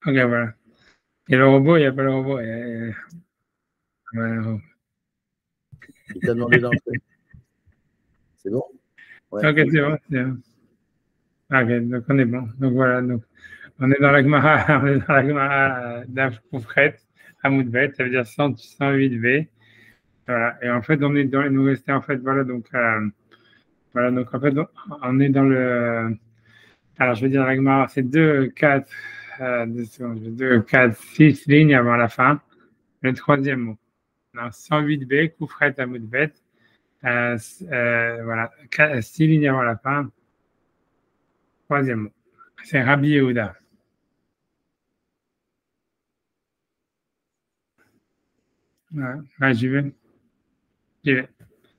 Ok, voilà. Et le robot, il n'y a pas le robot. Voilà. Il t'a demandé d'entrer. C'est bon? Ouais. Ok, c'est bon, c'est bon. Ok, donc on est bon. Donc voilà, donc on est dans la Gemara, on est dans la Gemara d'Afkoufret, Hamoudbet, ça veut dire 108b. Voilà. Et en fait, on est dans, il nous restait en fait, voilà, donc en fait, on est dans le, alors je veux dire la Gemara, c'est 2, 4, 2, 4, 6 lignes avant la fin, le troisième mot. Alors, 108b, Koufret, Hamoudbet, voilà, 6 lignes avant la fin, troisième mot. C'est Rabbi Yehuda. Ouais, j'y vais. J'y vais.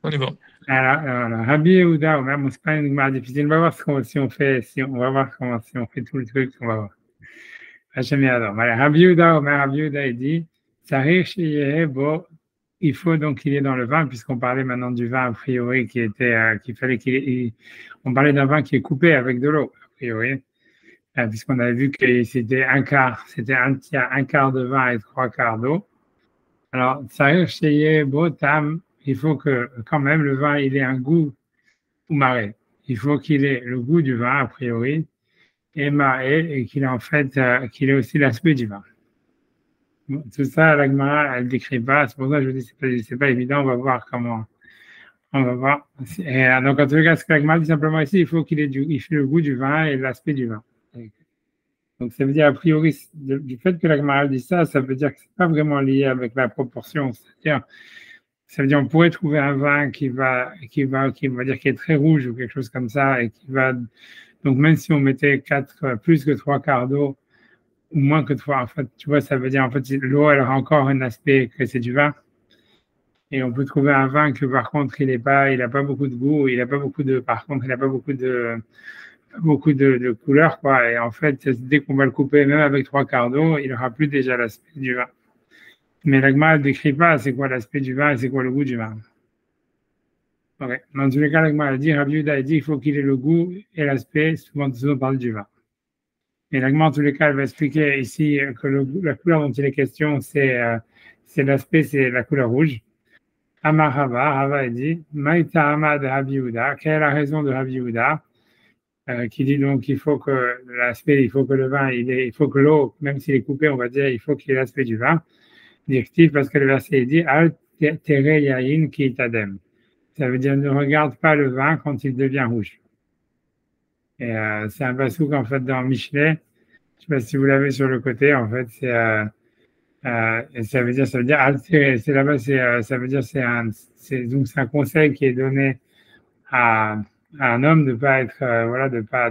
On est bon. Alors, Rabbi Yehuda, même c'est pas une marque difficile. On va voir si on fait, on va voir comment, si on fait tout le truc, on va voir. Hachem Yador. Voilà, Rabbi Yehuda, il dit, Sarich Sheyehe Bo, il faut donc qu'il est dans le vin, puisqu'on parlait maintenant du vin, a priori, qu'il fallait on parlait d'un vin qui est coupé avec de l'eau, a priori, puisqu'on avait vu que c'était un quart, c'était un tiers, un quart de vin et trois quarts d'eau. Alors, Sarich Sheyehe Bo Tam, il faut que quand même le vin il ait un goût ou maré. Il faut qu'il ait le goût du vin a priori et maré et qu'il ait en fait qu'il ait aussi l'aspect du vin. Bon, tout ça, la Gemara, elle décrit pas. C'est pour ça que je vous dis c'est pas évident. On va voir comment. On va voir. Et, donc en tout cas, ce que la Gemara dit simplement ici, il faut qu'il ait il fait le goût du vin et l'aspect du vin. Donc ça veut dire a priori du fait que la Gemara dit ça, ça veut dire que c'est pas vraiment lié avec la proportion. C'est-à-dire ça veut dire on pourrait trouver un vin qui va dire qui est très rouge ou quelque chose comme ça et qui va donc même si on mettait plus que trois quarts d'eau ou moins que trois, en fait, tu vois, ça veut dire en fait l'eau elle aura encore un aspect que c'est du vin et on peut trouver un vin que par contre il a pas beaucoup de goût, par contre il a pas beaucoup de couleurs quoi et en fait dès qu'on va le couper même avec trois quarts d'eau, il aura plus déjà l'aspect du vin. Mais la Gemara ne décrit pas c'est quoi l'aspect du vin et c'est quoi le goût du vin. Okay. Dans tous les cas, l'Agma dit, Rabbi Yehuda a dit qu'il faut qu'il ait le goût et l'aspect, souvent on parle du vin. Et l'Agma, en tous les cas, elle va expliquer ici que la couleur dont il est question, c'est l'aspect, c'est la couleur rouge. Amar Rava a dit, Maïta Ama de Rabbi Yehuda, quelle est la raison de Rabbi Yehuda, qui dit donc qu'il faut que l'aspect, il faut que le vin, il faut que l'eau, même s'il est coupé, on va dire, il faut qu'il ait l'aspect du vin. Directif, parce que le verset dit, Al tere yain ki tadem. Ça veut dire ne regarde pas le vin quand il devient rouge. Et c'est un pasouk en fait dans Michelet. Je sais pas si vous l'avez sur le côté. En fait, et ça veut dire altérer. C'est là-bas, ça veut dire donc c'est un conseil qui est donné à un homme de pas être voilà de pas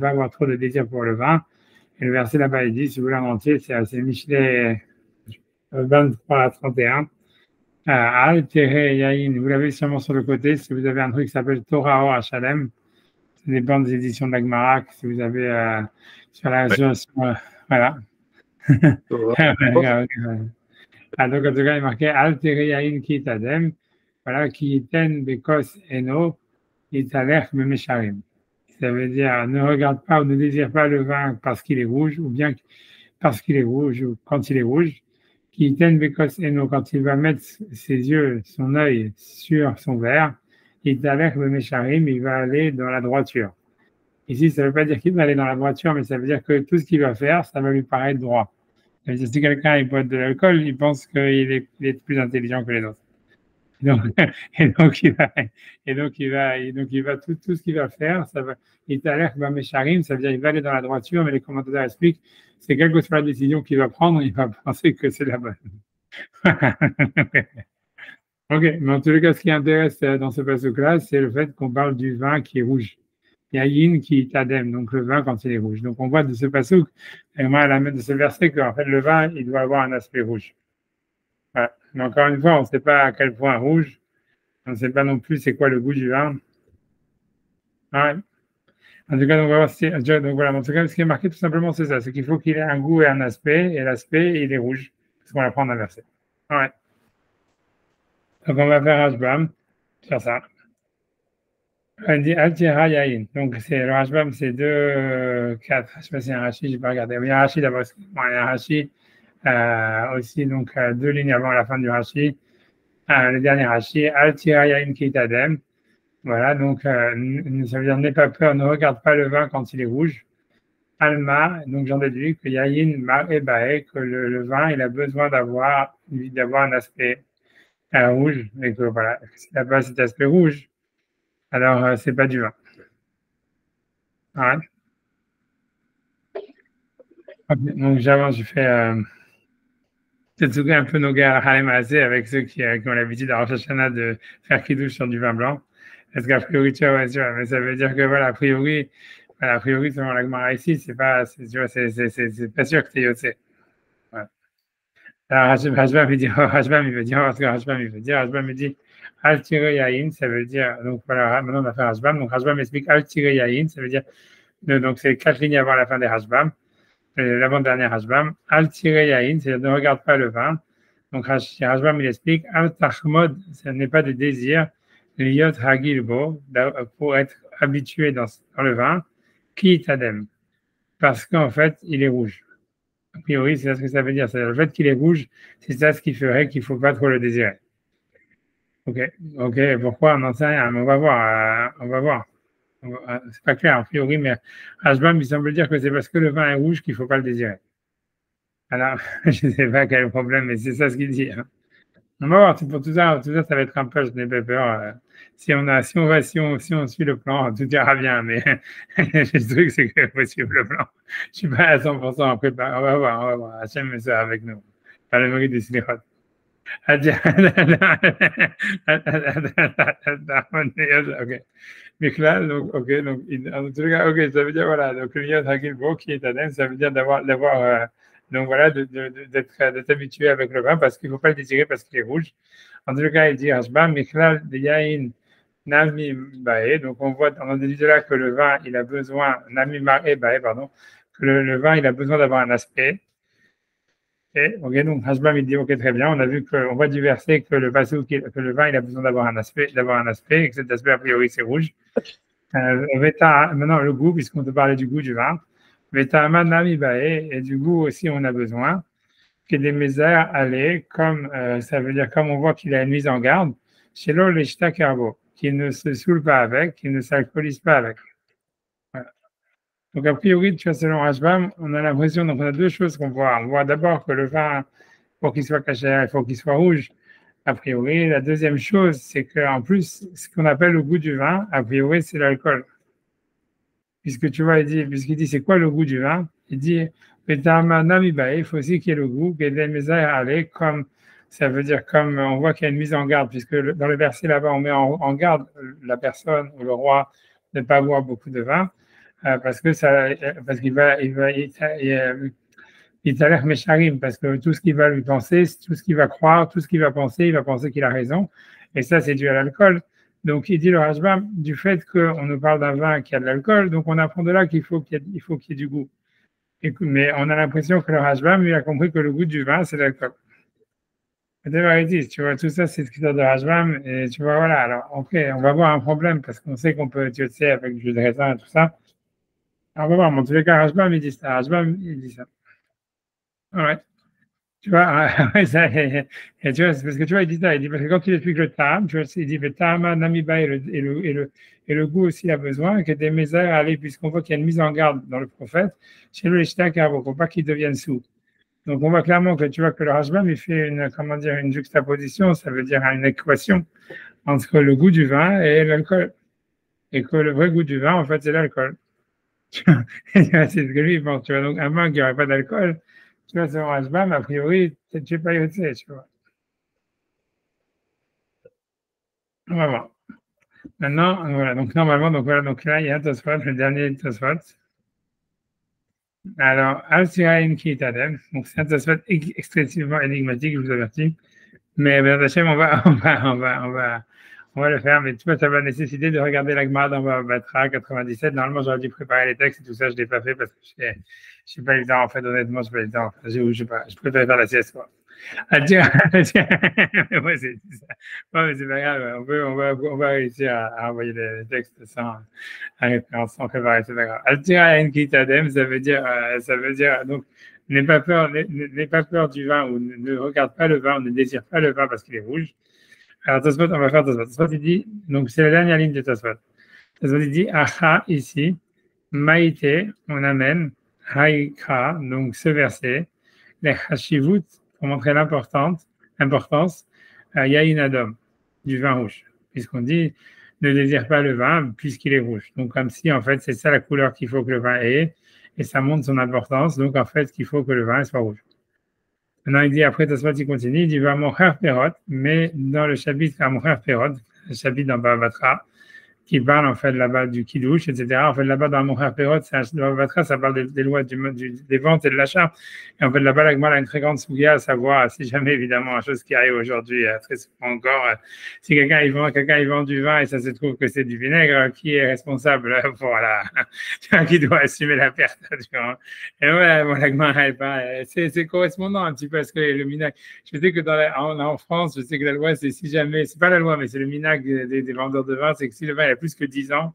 avoir trop de désir pour le vin. Et le verset là-bas il dit, si vous voulez en entier, c'est Michelet 23 à 31. Altéré Yahin, vous l'avez sûrement sur le côté. Si vous avez un truc qui s'appelle Torah Or Shalem, c'est des bandes éditions de l'Agmara, si vous avez sur la voilà. Donc, en tout cas, il est marqué Altéré Yahin Ki Tadem, voilà, qui ten Bekos Eno, Italech Memesharim. Ça veut dire ne regarde pas ou ne désire pas le vin parce qu'il est rouge, ou bien parce qu'il est rouge, ou quand il est rouge. Qui ten Bekos Eno, quand il va mettre ses yeux, son œil sur son verre, Italech Memesharim, il va aller dans la droiture. Ici, ça ne veut pas dire qu'il va aller dans la droiture, mais ça veut dire que tout ce qu'il va faire, ça va lui paraître droit. Si quelqu'un il boit de l'alcool, il pense qu'il est plus intelligent que les autres. Donc, et donc il va tout ce qu'il va faire, ça va. Il t'a l'air va mécharim, ça veut dire il va aller dans la droiture, mais les commentateurs expliquent, c'est quelle que soit la décision qu'il va prendre, il va penser que c'est la bonne. Ok, mais en tout cas, ce qui intéresse dans ce passage-là, c'est le fait qu'on parle du vin qui est rouge. Yayin qui tadem, donc le vin quand il est rouge. Donc on voit de ce passage, et moi à la de ce verset, qu'en fait le vin, il doit avoir un aspect rouge. Voilà. Mais encore une fois, on ne sait pas à quel point rouge, on ne sait pas non plus c'est quoi le goût du vin. Ouais. En tout cas, donc, on va voir donc voilà, en tout cas, ce qui est marqué tout simplement, c'est ça, c'est qu'il faut qu'il ait un goût et un aspect, et l'aspect, il est rouge, parce qu'on apprend dans le verset. Ouais. Donc on va faire Hashbam, sur ça. On dit Altira Yain. Donc, le Rashbam, c'est 2, 4. Je ne sais pas si c'est un Rashi, je n'ai pas regardé. Il y a un Rashi d'abord. Il y a un Rashi aussi, donc 2 lignes avant la fin du Rashi. Le dernier Rashi, Altira Yain Kitadem. Voilà, donc ça veut dire n'aie pas peur, ne regarde pas le vin quand il est rouge. Alma, donc j'en déduis que Yain Mar et Bae, que le vin, il a besoin d'avoir un aspect rouge, et que voilà, s'il n'a pas cet aspect rouge, alors c'est pas du vin. Ouais. Okay, donc j'avance, je fais un peu nos guerres à Halem Azé avec ceux qui ont l'habitude à Rosh Hashanah de faire kidouche sur du vin blanc. Parce qu'a priori, tu vois, mais ça veut dire que voilà, a priori, selon la Gemara ici, c'est pas sûr que c'est Yotzé. Ouais. Alors, Hashbam, il dit, Hashbam, il dit, Al tiré Yahin, ça veut dire, donc voilà, maintenant on va faire Hashbam. Donc Hashbam explique Al tiré Yahin, ça veut dire, donc c'est 4 lignes avant la fin des Hashbam, l'avant-dernier Hashbam. Al tiré Yahin, c'est-à-dire ne regarde pas le vin. Donc Hashbam, il explique, Al Tachmod, ce n'est pas de désir, Liot Hagilbo, pour être habitué dans le vin, qui tadem, parce qu'en fait, il est rouge. A priori, c'est ça ce que ça veut dire. C'est le fait qu'il est rouge, c'est ça ce qui ferait qu'il ne faut pas trop le désirer. Ok, pourquoi? On n'en sait rien, mais on va voir. C'est pas clair, a priori, mais Hashbam, il semble dire que c'est parce que le vin est rouge qu'il ne faut pas le désirer. Alors, je ne sais pas quel est le problème, mais c'est ça ce qu'il dit. Hein. On va voir, pour tout ça, ça va être un peu, je n'ai pas peur. Si on suit le plan, tout ira bien, mais le truc, c'est qu'il faut suivre le plan. Je suis pas à 100% préparé. On va voir. Hachem met ça avec nous. Par le mérite des slichot. Ok. Miklal, donc, ok, donc, en tout cas, ok, ça veut dire, voilà, donc, le Yod Hagilbo qui est Adem, ça veut dire donc voilà, d'être habitué avec le vin parce qu'il ne faut pas le désirer parce qu'il est rouge. En tout cas, il dit Hashbam, Miklal de Yain Nami Bae. Donc on déduit de là que le vin, il a besoin, Nami Bae, pardon, que le vin, il a besoin d'avoir un aspect. Ok, donc Hashbam, il dit ok, très bien. On a vu qu'on voit du verset que le vin, il a besoin d'avoir un aspect, et que cet aspect, a priori, c'est rouge. Maintenant, le goût, puisqu'on te parlait du goût du vin. Et du goût aussi, on a besoin que des misères allaient, comme ça veut dire, comme on voit qu'il a une mise en garde, chez l'eau, les carbo, qui ne se saoule pas avec, qui ne s'alcoolise pas avec. Voilà. Donc, a priori, tu vois, selon Hashbam, on a l'impression, donc on a deux choses qu'on voit. On voit d'abord que le vin, pour qu'il soit caché, il faut qu'il soit rouge, a priori. La deuxième chose, c'est qu'en plus, ce qu'on appelle le goût du vin, a priori, c'est l'alcool. Puisque tu vois, puisqu'il dit c'est quoi le goût du vin, il dit il faut aussi qu'il y ait le goût, comme ça veut dire comme on voit qu'il y a une mise en garde, puisque dans le verset là-bas, on met en garde la personne ou le roi de ne pas boire beaucoup de vin, parce qu'il t'a l'air mécharim, parce que tout ce qu'il va lui penser, tout ce qu'il va croire, tout ce qu'il va penser, il va penser qu'il a raison, et ça c'est dû à l'alcool. Donc, il dit le Rashbam, du fait qu'on nous parle d'un vin qui a de l'alcool, donc on apprend de là qu'il faut qu'il y ait du goût. Mais on a l'impression que le Rashbam, lui, a compris que le goût du vin, c'est l'alcool. Tu vois, tout ça, c'est ce qui sort de Rashbam, et tu vois, voilà, alors, ok, on va voir un problème, parce qu'on sait qu'on peut sais, avec du jus de raisin et tout ça. Alors, on va voir, mais en tous les cas, Rashbam, il dit ça. Ouais. Tu vois, et tu vois, c'est parce que tu vois, il dit ça, il dit, parce que quand il explique le tam, tu vois, il dit, le tam, namiba, et le goût aussi a besoin, que des misères allaient, puisqu'on voit qu'il y a une mise en garde dans le prophète, chez le Ishta Kabo, pour pas qu'il devienne sous. Donc, on voit clairement que tu vois que le Rashbam, il fait une juxtaposition, ça veut dire une équation entre le goût du vin et l'alcool. Et que le vrai goût du vin, en fait, c'est l'alcool. C'est ce que lui pense, tu vois. Donc, un vin qui n'aurait pas d'alcool, tu vois, selon Rashbam, a priori, tu n'es pas yotzé, tu vois. On va voir. Maintenant, voilà, donc normalement, donc là, il y a un Tosfot, le dernier Tosfot. Alors, Al-Siraïn qui est Adem, donc c'est un Tosfot excessivement énigmatique, je vous avertis. Mais ben, Hachem, on va le faire, mais tu vois, ça va nécessiter de regarder la Gemara dans Batra 97. Normalement, j'aurais dû préparer les textes et tout ça, je ne l'ai pas fait parce que je n'ai pas eu le temps, en fait, honnêtement, je n'ai pas eu le temps. Je préfère faire la sieste, quoi. À dire, ouais, c'est ça. Ouais, mais c'est pas grave, on va réussir à envoyer les textes sans référence, sans préparer, c'est pas grave. Altira Enkitadem, ça veut dire, donc, n'aie pas peur du vin, ou ne regarde pas le vin, ou ne désire pas le vin parce qu'il est rouge. Alors, Tosfot, on va faire Tosfot. Tosfot, il dit, donc c'est la dernière ligne de Tosfot. Tosfot, il dit, Acha, ici, Maïté, on amène, Haïkra, donc ce verset, les Hashivut, pour montrer l'importance, Yain Adam, du vin rouge. Puisqu'on dit, ne désire pas le vin puisqu'il est rouge. Donc, comme si, en fait, c'est ça la couleur qu'il faut que le vin ait, et ça montre son importance. Donc, en fait, qu'il faut que le vin soit rouge. Maintenant, il dit, après, Tosfot, il continue, il dit, va mon frère Perot, mais dans le chapitre à mon frère Perot, le chapitre dans Bava Batra, qui parle en fait là-bas du kidouche, etc. En fait, là-bas dans mon frère Perot, ça parle des lois des ventes et de l'achat. Et en fait, là-bas, la Gemara a une très grande souga, à savoir, si jamais évidemment, une chose qui arrive aujourd'hui, très souvent encore, si quelqu'un il vend du vin et ça se trouve que c'est du vinaigre, qui est responsable pour qui doit assumer la perte. Et voilà, bon, la Gemara, c'est correspondant un petit peu parce que le minac, je sais que en France, je sais que la loi, c'est si jamais, c'est pas la loi, mais c'est le minac des vendeurs de vin, c'est que si le vin a plus que 10 ans,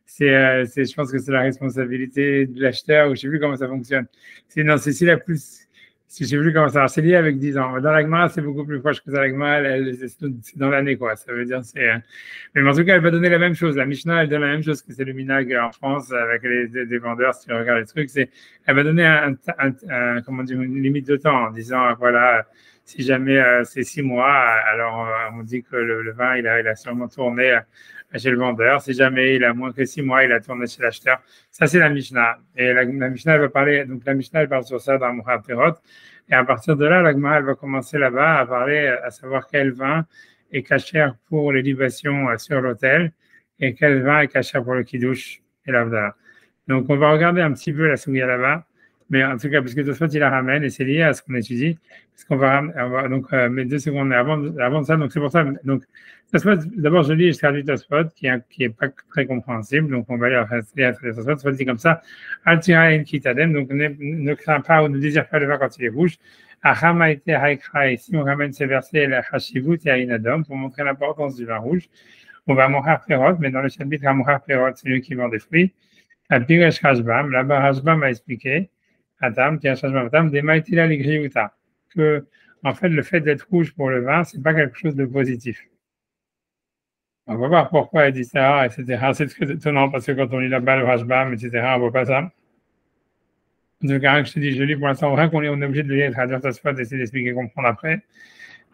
je pense que c'est la responsabilité de l'acheteur, ou je sais plus comment ça fonctionne. Non, c'est si la plus, je sais plus comment ça marche, c'est lié avec 10 ans. Dans l'agma, c'est beaucoup plus proche que ça. L'agma, c'est dans l'année, quoi. Ça veut dire, mais en tout cas, elle va donner la même chose. La Mishnah, elle donne la même chose que c'est le minag en France avec des vendeurs, si tu regardes les trucs. Elle va donner comment dire, une limite de temps en disant, voilà, si jamais c'est 6 mois, alors on dit que le vin, il a sûrement tourné chez le vendeur. Si jamais il a moins que 6 mois, il a tourné chez l'acheteur. Ça, c'est la Mishnah. Et la Mishnah, elle va parler, donc la Mishnah, elle parle sur ça dans Mourad Perot. Et à partir de là, la Gemara, elle va commencer là-bas à parler, à savoir quel vin est cachère pour les libations sur l'autel et quel vin est cachère pour le kiddush et l'avdala. Donc, on va regarder un petit peu la souga là-bas. Mais en tout cas, parce que Tosfot, il la ramène et c'est lié à ce qu'on étudie. Parce qu'on va donc, mais 2 secondes, mais avant ça, donc c'est pour ça. Donc, Tosfot, d'abord, je lis et je traduis Tosfot, qui est pas très compréhensible. Donc, on va lire Tosfot. Tosfot dit comme ça, Altira en kitadem, donc ne crains pas ou ne désire pas le vin quand il est rouge. Achama ete haikra, si on ramène ces versets, la hashivut et aïnadom, pour montrer l'importance du vin rouge. On va Mohar Perot, mais dans le chapitre à Mohar Perot, c'est lui qui vend des fruits. À Piresh Rashbam, là-bas, Rashbam a expliqué, Adam, Piresh Rashbam, Adam, des Maïtila Ligriuta, que, en fait, le fait d'être rouge pour le vin, c'est pas quelque chose de positif. On va voir pourquoi il dit ça, etc. C'est très étonnant parce que quand on lit là-bas le Rashbam, etc., on voit pas ça. Donc, je te dis, je lis pour l'instant, vrai qu'on est obligé de lire, traduire ça, soit d'essayer d'expliquer, comprendre après.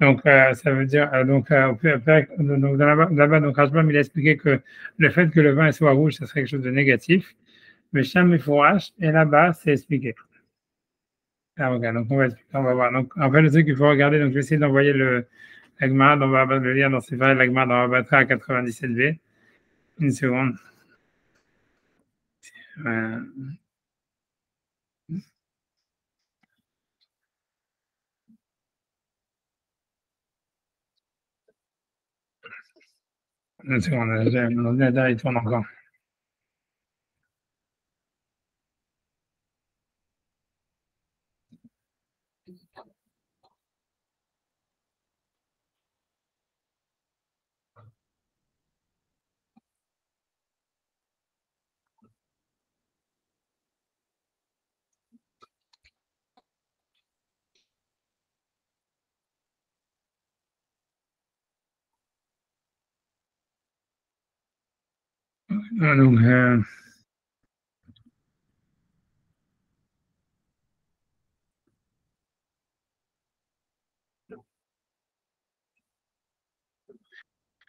Donc, ça veut dire, donc là-bas, donc Rashbam, il a expliqué que le fait que le vin soit rouge, ça serait quelque chose de négatif. Mais Sham Fourash, et là-bas, c'est expliqué. Ah, ok, donc on va voir. Donc, en fait, le truc qu'il faut regarder, donc je vais essayer d'envoyer l'agma, on va le lire dans ces faits, l'agma dans Batra à 97b. Une seconde. Une seconde, mon ordinateur, il tourne encore. Donc,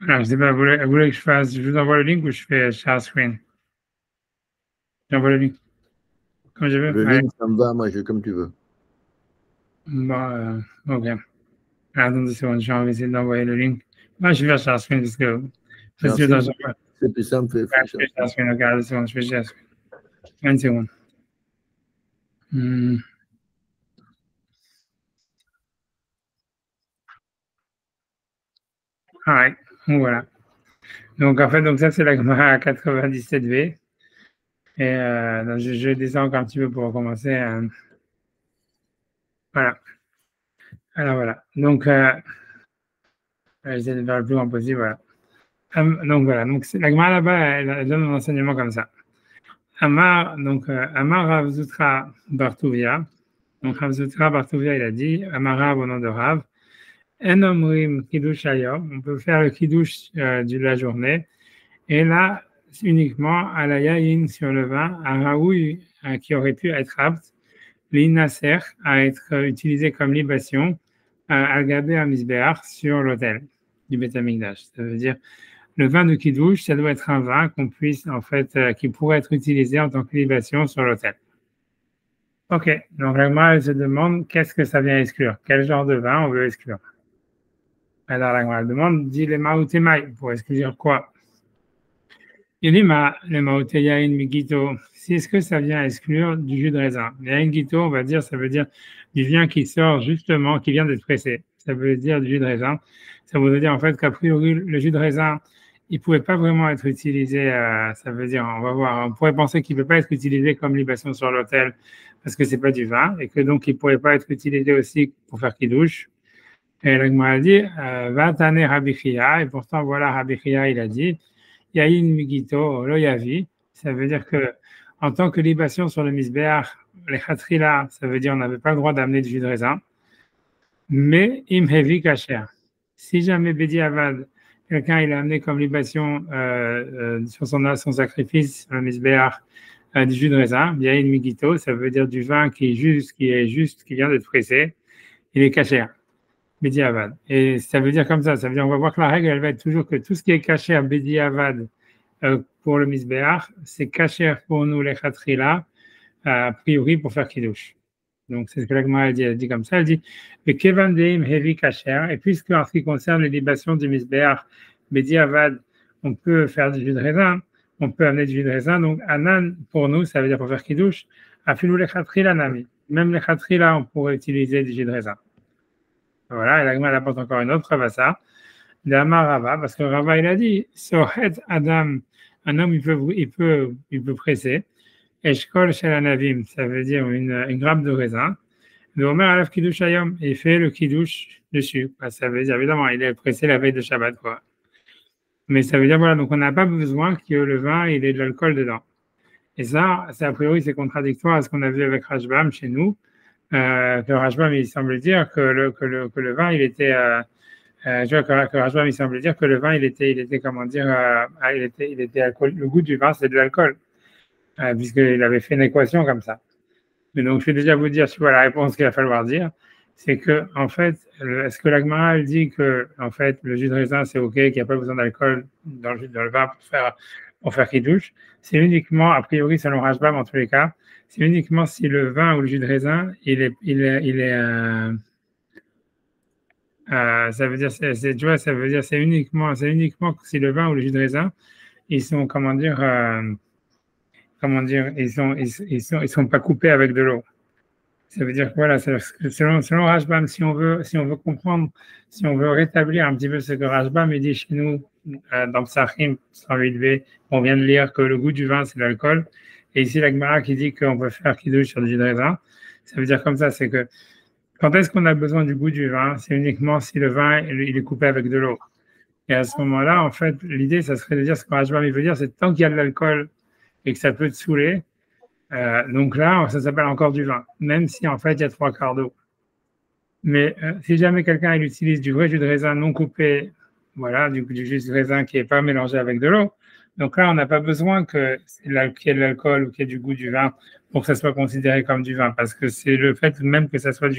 alors, je sais pas, vous voulez que je vous envoie le link ou je fais share screen? J'envoie le link. Comme je veux. Le link, ça me va, moi, comme tu veux. Bon, ok. Attends 2 secondes, je vais essayer d'envoyer le link. Moi, je vais faire share screen parce que c'est plus simple. Je fais share screen, ok, 2 secondes, je fais share screen. 1 seconde. Ouais, voilà. Donc, en fait, donc ça, c'est la Gemara à 97b. Et donc, je descends encore un petit peu pour recommencer. Voilà. Alors voilà. Donc, j'essaie de faire le plus grand possible. Voilà. Donc voilà. Donc la Gemara là-bas, elle donne un enseignement comme ça. Amar, donc Amar Rav Zutra Bartuvia. Donc Rav Zutra Bartuvia, il a dit Amar Rav au nom de Rav. En omrim kiddush hayom. On peut faire le kiddush de la journée. Et là, uniquement à la yaïn sur le vin, à raoui qui aurait pu être apte, l'inaser à être utilisé comme libation, à gaber à misbéach sur l'autel du Beth Amikdash. Ça veut dire le vin de Kiddush, ça doit être un vin qu'on puisse, en fait, qui pourrait être utilisé en tant que libation sur l'autel. Ok, donc la Gemara se demande qu'est-ce que ça vient exclure, quel genre de vin on veut exclure. Alors la Gemara demande, dit les maoutémaï, pour exclure quoi? Il dit le maouté yain migito, si est-ce que ça vient exclure du jus de raisin? Yain gito, on va dire, ça veut dire du vin qui sort justement, qui vient d'être pressé. Ça veut dire du jus de raisin. Ça veut dire en fait qu'a priori, le jus de raisin, il ne pouvait pas vraiment être utilisé, ça veut dire, on va voir, on pourrait penser qu'il ne peut pas être utilisé comme libation sur l'autel parce que ce n'est pas du vin et que donc il ne pourrait pas être utilisé aussi pour faire kiddush. Et la Gemara dit, va taner Rabbi Chia, et pourtant voilà, Rabbi Chia, il a dit, Yain migito lo yavi, ça veut dire que en tant que libation sur le misbéach, les khatrila, ça veut dire on n'avait pas le droit d'amener du jus de raisin, mais im hevi kasher. Si jamais Bedi Avad, quelqu'un il a amené comme libation sur son sacrifice, sur le misbéach, du jus de raisin, Yain migito, ça veut dire du vin qui est juste, qui vient d'être pressé, il est kasher. Bedi Avad. Et ça veut dire comme ça veut dire on va voir que la règle, elle va être toujours que tout ce qui est caché à Bedi Avad pour le Misbéach, c'est caché pour nous les Khatrila, a priori pour faire Kiddush. Donc c'est ce que la Gemara elle dit comme ça, elle dit mais Kevan Deim Hevi Kacher, et puisque en ce qui concerne les libations du Misbéach, Bedi Avad, on peut faire du jus de raisin, on peut amener du jus de raisin, donc Anan pour nous, ça veut dire pour faire Kiddush, Afilou les Khatrila Nami. Même les Khatrila, on pourrait utiliser du jus de raisin. Voilà, et la Gemara apporte encore une autre preuve à ça. D'Amar Rava, parce que Rava il a dit, Sohet Adam, un homme il peut presser. Eshkol Shalanavim, ça veut dire une grappe de raisin. Le Omer Alaf Kiddush Hayom, il fait le Kiddush dessus. Ça veut dire évidemment, il est pressé la veille de Shabbat, quoi. Mais ça veut dire voilà, donc on n'a pas besoin que le vin il ait de l'alcool dedans. Et ça, a priori, c'est contradictoire à ce qu'on a vu avec Rashbam chez nous. Que Rashbam, il semble dire que le vin, il était, que Rashbam, il semble dire que le vin, il était comment dire, il était alcool. Le goût du vin, c'est de l'alcool, puisqu'il avait fait une équation comme ça. Mais donc, je vais déjà vous dire, tu vois, la réponse qu'il va falloir dire, c'est que, en fait, est-ce que la Gemara, elle dit que, en fait, le jus de raisin, c'est OK, qu'il n'y a pas besoin d'alcool dans le vin pour faire kiddush? C'est uniquement, a priori, selon Rashbam, en tous les cas, c'est uniquement si le vin ou le jus de raisin, ça veut dire, tu vois, ça veut dire, c'est uniquement si le vin ou le jus de raisin, ils sont, ils sont pas coupés avec de l'eau. Ça veut dire que voilà, selon Rashbam, si on veut comprendre, si on veut rétablir un petit peu ce que Rashbam dit chez nous dans Psachim 108b, on vient de lire que le goût du vin c'est l'alcool, et ici la Gemara qui dit qu'on peut faire kiddush sur du jus de raisin, ça veut dire comme ça, c'est que quand est-ce qu'on a besoin du goût du vin? C'est uniquement si le vin il est coupé avec de l'eau. Et à ce moment-là, en fait, l'idée, ça serait de dire ce que Rashbam veut dire, c'est tant qu'il y a de l'alcool et que ça peut te saouler. Donc là, ça s'appelle encore du vin, même si en fait il y a 3/4 d'eau. Mais si jamais quelqu'un il utilise du vrai jus de raisin non coupé, voilà, du jus de raisin qui n'est pas mélangé avec de l'eau, donc là on n'a pas besoin qu'il y ait de l'alcool ou qu'il y ait du goût du vin pour que ça soit considéré comme du vin, parce que c'est le fait même que ça soit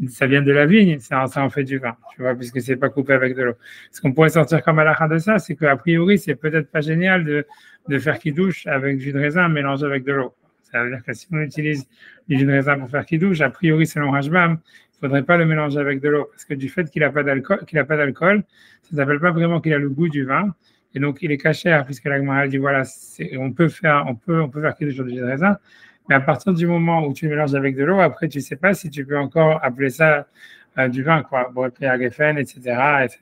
ça vient de la vigne, ça en fait du vin, tu vois, puisque c'est pas coupé avec de l'eau. Ce qu'on pourrait sortir comme halakha de ça, c'est qu'a priori c'est peut-être pas génial de faire kiddush avec du jus de raisin mélangé avec de l'eau. Ça veut dire que si on utilise du jus de raisin pour faire kiddush, a priori selon Rashbam, il ne faudrait pas le mélanger avec de l'eau, parce que du fait qu'il n'a pas d'alcool, ça ne s'appelle pas vraiment qu'il a le goût du vin, et donc il est caché, puisque la Gemara dit voilà, on peut faire kiddush sur du jus de raisin, mais à partir du moment où tu le mélanges avec de l'eau, après tu ne sais pas si tu peux encore appeler ça du vin, quoi, Borepia Geffen, etc., etc.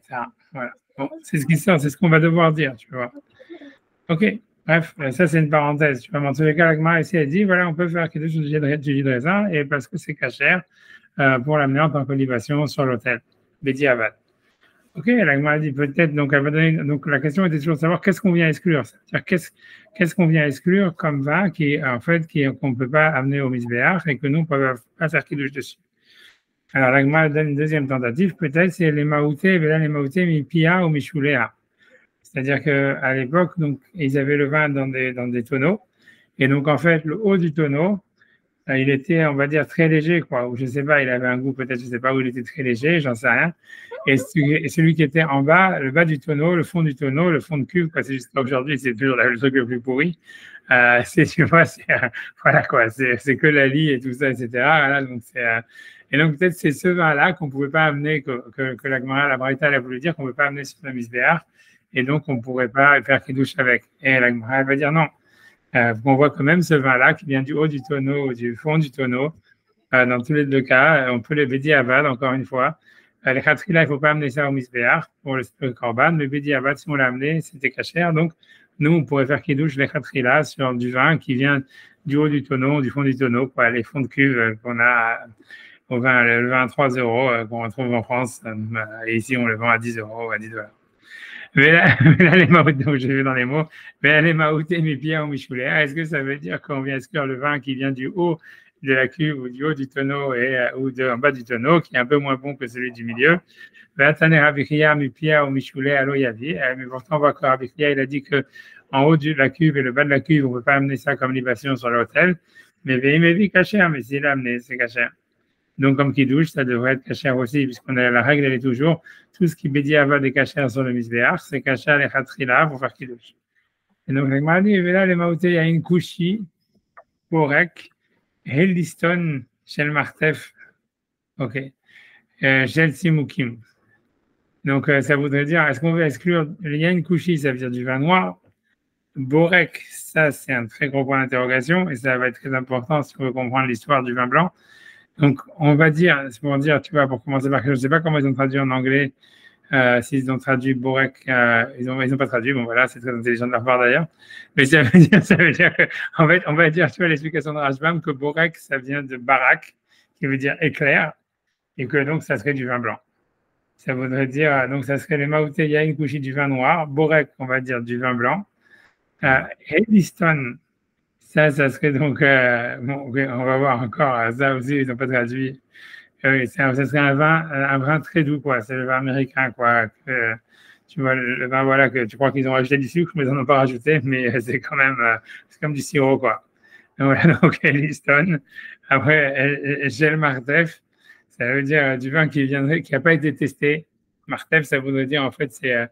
Voilà. Bon, c'est ce qui sort, c'est ce qu'on va devoir dire, tu vois. Ok. Bref, ça c'est une parenthèse. Tu vois, dans tous les cas, la Gemara ici, elle dit, voilà, on peut faire quelque chose du jus de raisin, et parce que c'est cachère, pour l'amener en tant que libation sur l'autel. Bédi Avad. Ok, la Gemara dit peut-être, donc elle va donner, donc la question était toujours de savoir qu'est-ce qu'on vient exclure. C'est-à-dire qu'est-ce qu'on vient exclure comme vin qui, en fait, qu'on ne peut pas amener au misbéach et que nous, on ne peut pas faire kiddush dessus. Alors la Gemara donne une deuxième tentative, peut-être c'est les maoutés, mais là les maoutés, mi-pia ou mi-chouléa. C'est-à-dire qu'à l'époque, donc, ils avaient le vin dans des tonneaux. Et donc, en fait, le haut du tonneau, il était, on va dire, très léger, quoi. Ou je ne sais pas, il avait un goût, peut-être, je ne sais pas où il était très léger, j'en sais rien. Et celui qui était en bas, le bas du tonneau, le fond du tonneau, le fond de cuve, quoi. C'est juste aujourd'hui, c'est toujours le truc le plus pourri. Tu vois, voilà, quoi. C'est que la lie et tout ça, etc. Voilà, donc et donc, peut-être c'est ce vin-là qu'on ne pouvait pas amener, que la Gemara, la Braïta, elle a voulu dire qu'on ne peut pas amener sur la misbéach. Et donc, on ne pourrait pas faire kiddush avec. Et la Gemara, elle va dire non. On voit quand même ce vin-là qui vient du haut du tonneau, du fond du tonneau. Dans tous les deux cas, on peut le bédi avad, encore une fois. Les khatrila, il ne faut pas amener ça au misbéach pour le korban, mais bédi avad, si on l'a amené, c'était cachère. Donc, nous, on pourrait faire kiddush les khatrila sur du vin qui vient du haut du tonneau, du fond du tonneau, quoi, les fonds de cuve qu'on a au vin, le vin à 3 euros qu'on retrouve en France. Et ici, on le vend à 10 euros, à 10 $. Mais là, les maoutés, donc j'ai vu dans les mots, mais là, les maoutés, mes pieds en michouléa, est-ce que ça veut dire qu'on vient exclure le vin qui vient du haut de la cuve ou du haut du tonneau ou en bas du tonneau, qui est un peu moins bon que celui du milieu? Mais pourtant, on voit que Rabbi Chia, il a dit que en haut de la cuve et le bas de la cuve, on ne peut pas amener ça comme libation sur l'autel. Mais cachère, mais s'il l'a amené, c'est cachère. Donc, comme kiddush, ça devrait être cachère aussi, puisqu'on a la règle, elle est toujours tout ce qui bédit avoir des cachères sur le misbéach, c'est cachère les khatrila pour faire kiddush. Et donc, la Gemara dit, là, les maoutés, il y a une kushi, borek, heldiston, shel martef, ok, shel simukim. Donc, ça voudrait dire, est-ce qu'on veut exclure, il y a une kushi, ça veut dire du vin noir, borek, ça, c'est un très gros point d'interrogation, et ça va être très important si on veut comprendre l'histoire du vin blanc. Donc, on va dire, c'est pour dire, tu vois, pour commencer par quelque chose, je ne sais pas comment ils ont traduit en anglais, s'ils ont traduit Borek, ils ont pas traduit, bon voilà, c'est très intelligent de leur part d'ailleurs, mais ça veut dire que, en fait, on va dire, tu vois, l'explication de Rashbam, que Borek, ça vient de Barak, qui veut dire éclair, et que donc, ça serait du vin blanc. Ça voudrait dire, donc, ça serait les maoutés, il y a une couchée du vin noir, Borek, on va dire du vin blanc, Ediston, ça serait donc, bon, on va voir encore, ça aussi, ils n'ont pas traduit. Oui, ça serait un vin très doux, quoi. C'est le vin américain, quoi. Tu vois, le vin, voilà, que tu crois qu'ils ont rajouté du sucre, mais ils n'en ont pas rajouté, mais c'est quand même, c'est comme du sirop, quoi. Donc, voilà, donc, Elliston. Après, Gel Martef, ça veut dire du vin qui n'a pas été testé. Martef, ça voudrait dire, en fait, c'est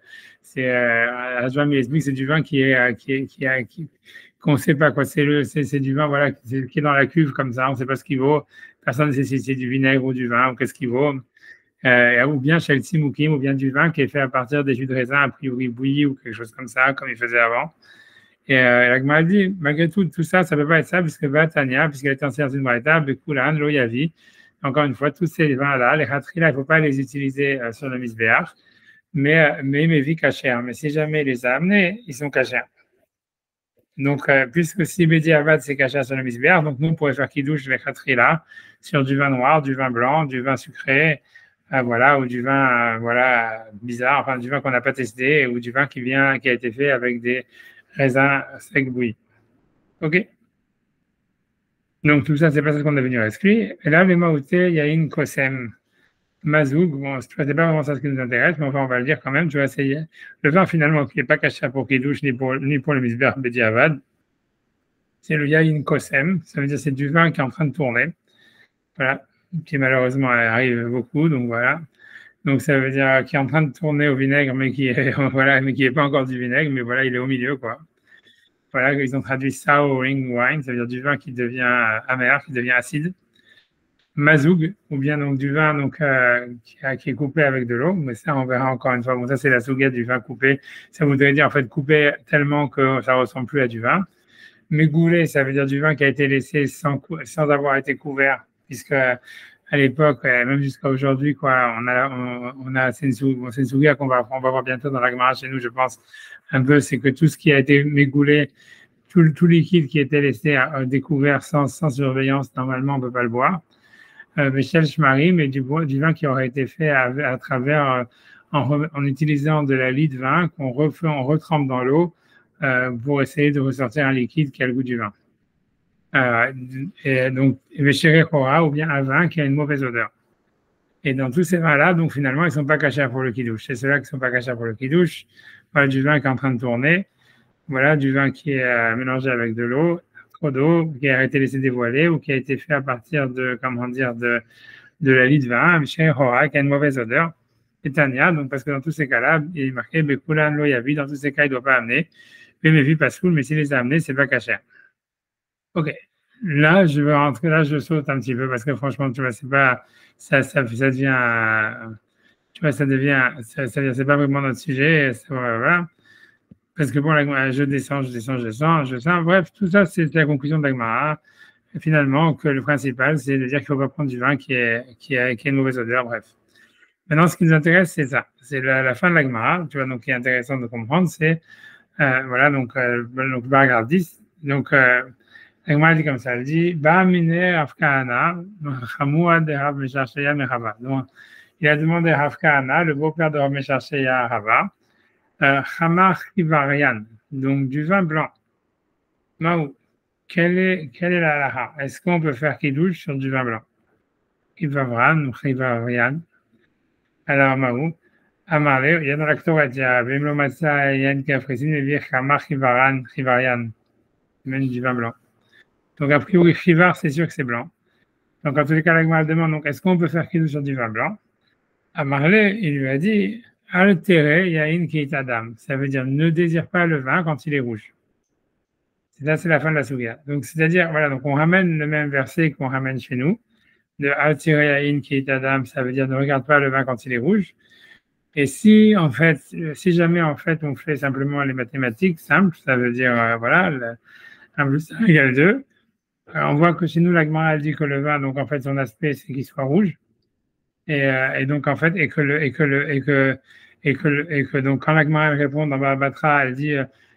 du vin qu'on ne sait pas quoi. C'est du vin voilà, qui est dans la cuve comme ça, on ne sait pas ce qu'il vaut. Personne ne sait si c'est du vinaigre ou du vin ou qu'est-ce qu'il vaut. Ou bien Chelsea Moukim, ou bien du vin qui est fait à partir des jus de raisin a priori bouillis ou quelque chose comme ça, comme il faisait avant. Et la Gemara dit, malgré tout ça, ça ne peut pas être ça, puisque Vatania, puisqu'elle est ancienne d'une braïta, Bekulan, Lo Yavi. Encore une fois, tous ces vins-là, les khatrila, il ne faut pas les utiliser sur le misbéach, mais vies cachères. Mais si jamais il les a amenés, ils sont cachères. Donc, puisque si Bédi Avad, c'est caché sur le misbéach, donc nous, on pourrait faire kiddush les khatrila sur du vin noir, du vin blanc, du vin sucré, voilà, ou du vin, voilà, bizarre, enfin, du vin qu'on n'a pas testé, ou du vin qui a été fait avec des raisins secs bouillis. OK? Donc, tout ça, c'est pas ce qu'on est venu exclure. Et là, les maoutés, il y a une kosem. Mazoug, bon, c'est pas vraiment ça ce qui nous intéresse, mais enfin, on va le dire quand même. Tu vas essayer. Le vin, finalement, qui n'est pas caché pour kiddush ni pour le misbéach Bédi Avad, c'est le yain kosem. Ça veut dire c'est du vin qui est en train de tourner. Voilà. Qui malheureusement arrive beaucoup. Donc voilà. Donc ça veut dire qui est en train de tourner au vinaigre, mais qui est, voilà, mais qui n'est pas encore du vinaigre, mais voilà, il est au milieu, quoi. Voilà, ils ont traduit souring wine, ça veut dire du vin qui devient amer, qui devient acide. Mazoug, ou bien donc du vin donc, qui est coupé avec de l'eau, mais ça on verra encore une fois. Bon, ça c'est la souguette du vin coupé. Ça voudrait dire en fait coupé tellement que ça ressemble plus à du vin. Mégoulé, ça veut dire du vin qui a été laissé sans avoir été couvert, puisque à l'époque, même jusqu'à aujourd'hui, quoi, on a Sensugia qu'on on va voir bientôt dans la Gemara chez nous, je pense, un peu, c'est que tout ce qui a été mégoulé, tout liquide qui était laissé à découvert sans surveillance, normalement, on ne peut pas le boire. Michel Shmarim et du vin qui aurait été fait à travers, en utilisant de la lie de vin qu'on on retrempe dans l'eau pour essayer de ressortir un liquide qui a le goût du vin. Et donc, ou bien un vin qui a une mauvaise odeur. Et dans tous ces vins-là, donc finalement, ils ne sont pas cachés pour le kidouche. C'est ceux-là qui ne sont pas cachés pour le kidouche. Voilà du vin qui est en train de tourner. Voilà du vin qui est mélangé avec de l'eau, trop d'eau, qui a été laissé dévoiler ou qui a été fait à partir de, comment dire, de la lie de vin, qui a une mauvaise odeur. Et Tania, donc parce que dans tous ces cas-là, il est marqué Bekulan lo yavi, dans tous ces cas, il ne doit pas amener. Mais vu pas soul, mais s'il les a amenés, c'est pas caché. Ok. Là, je vais rentrer, là, je saute un petit peu parce que franchement, tu vois, c'est pas, ça devient, tu vois, c'est pas vraiment notre sujet. Voilà. Parce que bon, je descends. Bref, tout ça, c'est la conclusion de l'Agmara. Finalement, que le principal, c'est de dire qu'il ne faut pas prendre du vin qui a une mauvaise odeur. Bref. Maintenant, ce qui nous intéresse, c'est ça. C'est la fin de l'Agmara, tu vois, donc qui est intéressant de comprendre, c'est, voilà, donc paragraphe 10. Donc, l'Agmara dit comme ça, elle dit, Ba mine Afkahana, Chamoua de Rav Mesharcheya Merhaba. Donc, il a demandé à Afkahana, le beau-père de Rav Mesharcheya Rava, Chamar Hivarian, donc du vin blanc. Maou, quelle est la halakha? Est-ce qu'on peut faire kidouche sur du vin blanc? Hivavran ou Hivarian. Alors, Maou, Amarle, il y a dans la Torah, il y a Vimlo Matza Yann Kafresin, il y a Chamar Hivarian, même du vin blanc. Donc, a priori, Hivar, c'est sûr que c'est blanc. Donc, en tous les cas, l'Agmara demande, donc, est-ce qu'on peut faire kidouche sur du vin blanc? Amarle, il lui a dit, Altere Yain Keit Adam. Ça veut dire ne désire pas le vin quand il est rouge. Là, c'est la fin de la Souga. Donc, c'est-à-dire, voilà, donc on ramène le même verset qu'on ramène chez nous. De Altere Yain Keit Adam, ça veut dire ne regarde pas le vin quand il est rouge. Et si, en fait, si jamais, en fait, on fait simplement les mathématiques simples, ça veut dire, voilà, 1 plus 1 égale 2. On voit que chez nous, la Gemara, elle dit que le vin, donc, en fait, son aspect, c'est qu'il soit rouge. Et donc, en fait, donc, quand l'Agmara répond dans Batra, elle dit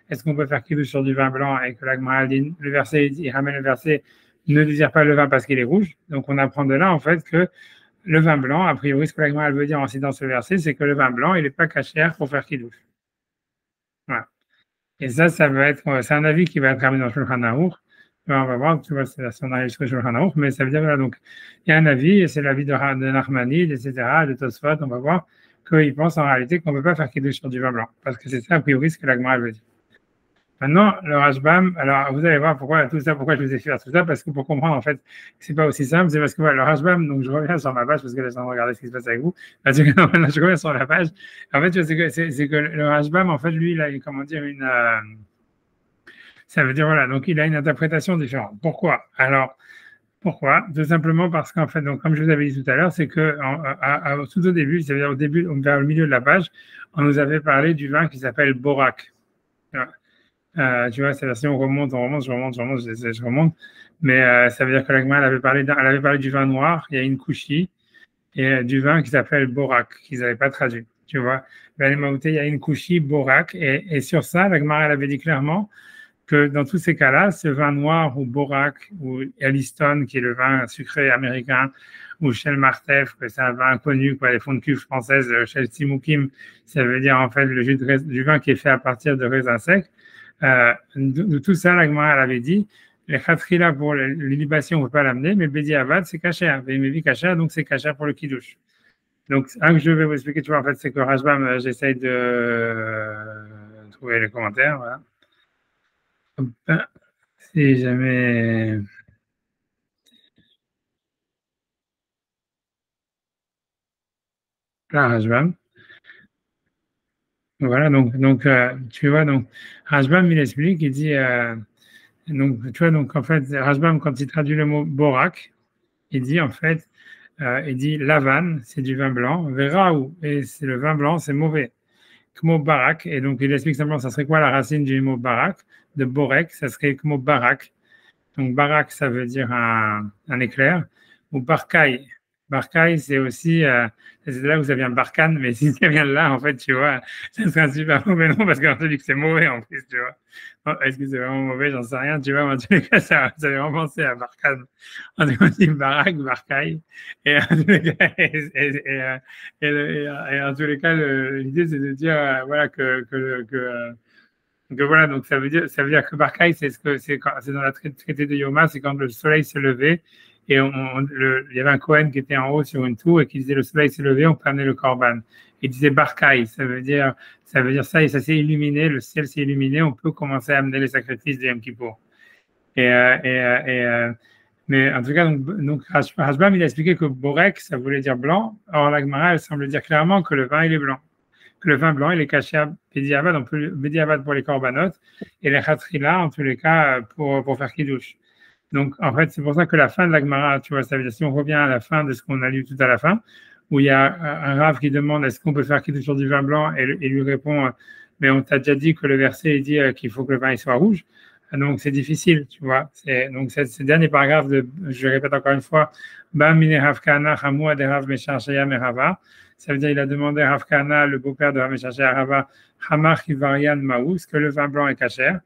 est-ce qu'on peut faire kidouche sur du vin blanc? Et que l'Agmara dit le verset, il ramène le verset ne désire pas le vin parce qu'il est rouge. Donc, on apprend de là, en fait, que le vin blanc, a priori, ce que l'Agmara veut dire en citant ce verset, c'est que le vin blanc, il n'est pas caché pour faire kidouche. Voilà. Et ça va être, c'est un avis qui va être ramené dans Shulchan Aruch. On va voir, tu vois, c'est son avis sur Shulchan Aruch, mais ça veut dire, voilà, donc, il y a un avis, et c'est l'avis de Nachmanide, etc., de Tosfot, on va voir qu'ils pensent en réalité qu'on ne peut pas faire kidouche sur du vin blanc, parce que c'est ça, a priori, ce que l'Agmara veut dire. Maintenant, le Rashbam, alors, vous allez voir pourquoi je vous ai fait faire tout ça, parce que pour comprendre, en fait, c'est pas aussi simple, c'est parce que, voilà, le Rashbam, donc, je reviens sur ma page, parce que là, je vais regarder ce qui se passe avec vous, parce que, maintenant, je reviens sur la page. En fait, c'est que le Rashbam, en fait, lui, il a, comment dire, ça veut dire, voilà, donc il a une interprétation différente. Pourquoi? Alors, pourquoi? Tout simplement parce qu'en fait, donc, comme je vous avais dit tout à l'heure, c'est que tout au début, c'est-à-dire au début, vers le milieu de la page, on nous avait parlé du vin qui s'appelle Borak. Tu vois, c'est version on remonte, je remonte. Mais ça veut dire que l'Agma, elle avait parlé du vin noir, il y a une couchie, et du vin qui s'appelle Borak, qu'ils n'avaient pas traduit. Tu vois, il y a une couchie Borak, et sur ça, l'Agma, elle avait dit clairement que dans tous ces cas-là, ce vin noir ou Borak ou Elliston, qui est le vin sucré américain, ou Shell Martef, que c'est un vin connu, quoi, les fonds de cuve françaises, Shell Timoukim, ça veut dire en fait le jus du vin qui est fait à partir de raisins secs. De tout ça, la Gemara, elle avait dit, les khatrila pour les libations, on ne peut pas l'amener, mais le Bedi Avad, c'est caché, donc c'est caché pour le kidouche. Donc, un que je vais vous expliquer, tu vois, en fait, c'est que Rashbam, j'essaye de trouver les commentaires, voilà. Si jamais. Là, Rashbam. Voilà, donc tu vois, donc Rashbam, il explique, il dit, donc tu vois, donc en fait, Rashbam, quand il traduit le mot borak, il dit en fait, il dit lavan, c'est du vin blanc, veraou, et c'est le vin blanc, c'est mauvais. Kmo barak, et donc il explique simplement, ça serait quoi la racine du mot barak, de borek, ça serait kmo barak. Donc barak, ça veut dire un éclair, ou barkaï. Barcaï, c'est aussi, c'est là où ça vient Barkhane, mais si ça vient de là, en fait, tu vois, ça serait un super mauvais nom parce qu'on te dit que c'est mauvais en plus, tu vois. Bon, est-ce que c'est vraiment mauvais? J'en sais rien, tu vois, mais en tous les cas, ça fait vraiment penser à Barkhane. On dit Barak, Barcaï, et en tous les cas, et en tous les cas, l'idée, c'est de dire, voilà, que voilà, donc ça veut dire que Barcaï, c'est dans la traité de Yoma, c'est quand le soleil se levait et il y avait un Kohen qui était en haut sur une tour et qui disait le soleil s'est levé, on peut amener le Corban. Il disait Barcaï, ça et ça s'est illuminé, le ciel s'est illuminé, on peut commencer à amener les sacrifices de Yom Kippour. Mais en tout cas, donc Rashbam, il a expliqué que Borek, ça voulait dire blanc. Or, la Gemara, elle semble dire clairement que le vin, il est blanc. Que le vin blanc, il est caché à Bédiavad, on peut Bédiavad pour les corbanotes, et les Khatrila, en tous les cas, pour faire Kiddush. Donc, en fait, c'est pour ça que la fin de la Gemara, tu vois, ça veut dire, si on revient à la fin de ce qu'on a lu tout à la fin, où il y a un Rav qui demande est-ce qu'on peut faire Kiddush sur du vin blanc, et lui répond, mais on t'a déjà dit que le verset dit qu'il faut que le vin il soit rouge. Donc, c'est difficile, tu vois. Donc, ce dernier paragraphe, je répète encore une fois, ça veut dire il a demandé à Rav Kahana, le beau-père de Rav Meshachaya Rava, Hamar Hivarian Maous, que le vin blanc est cachère.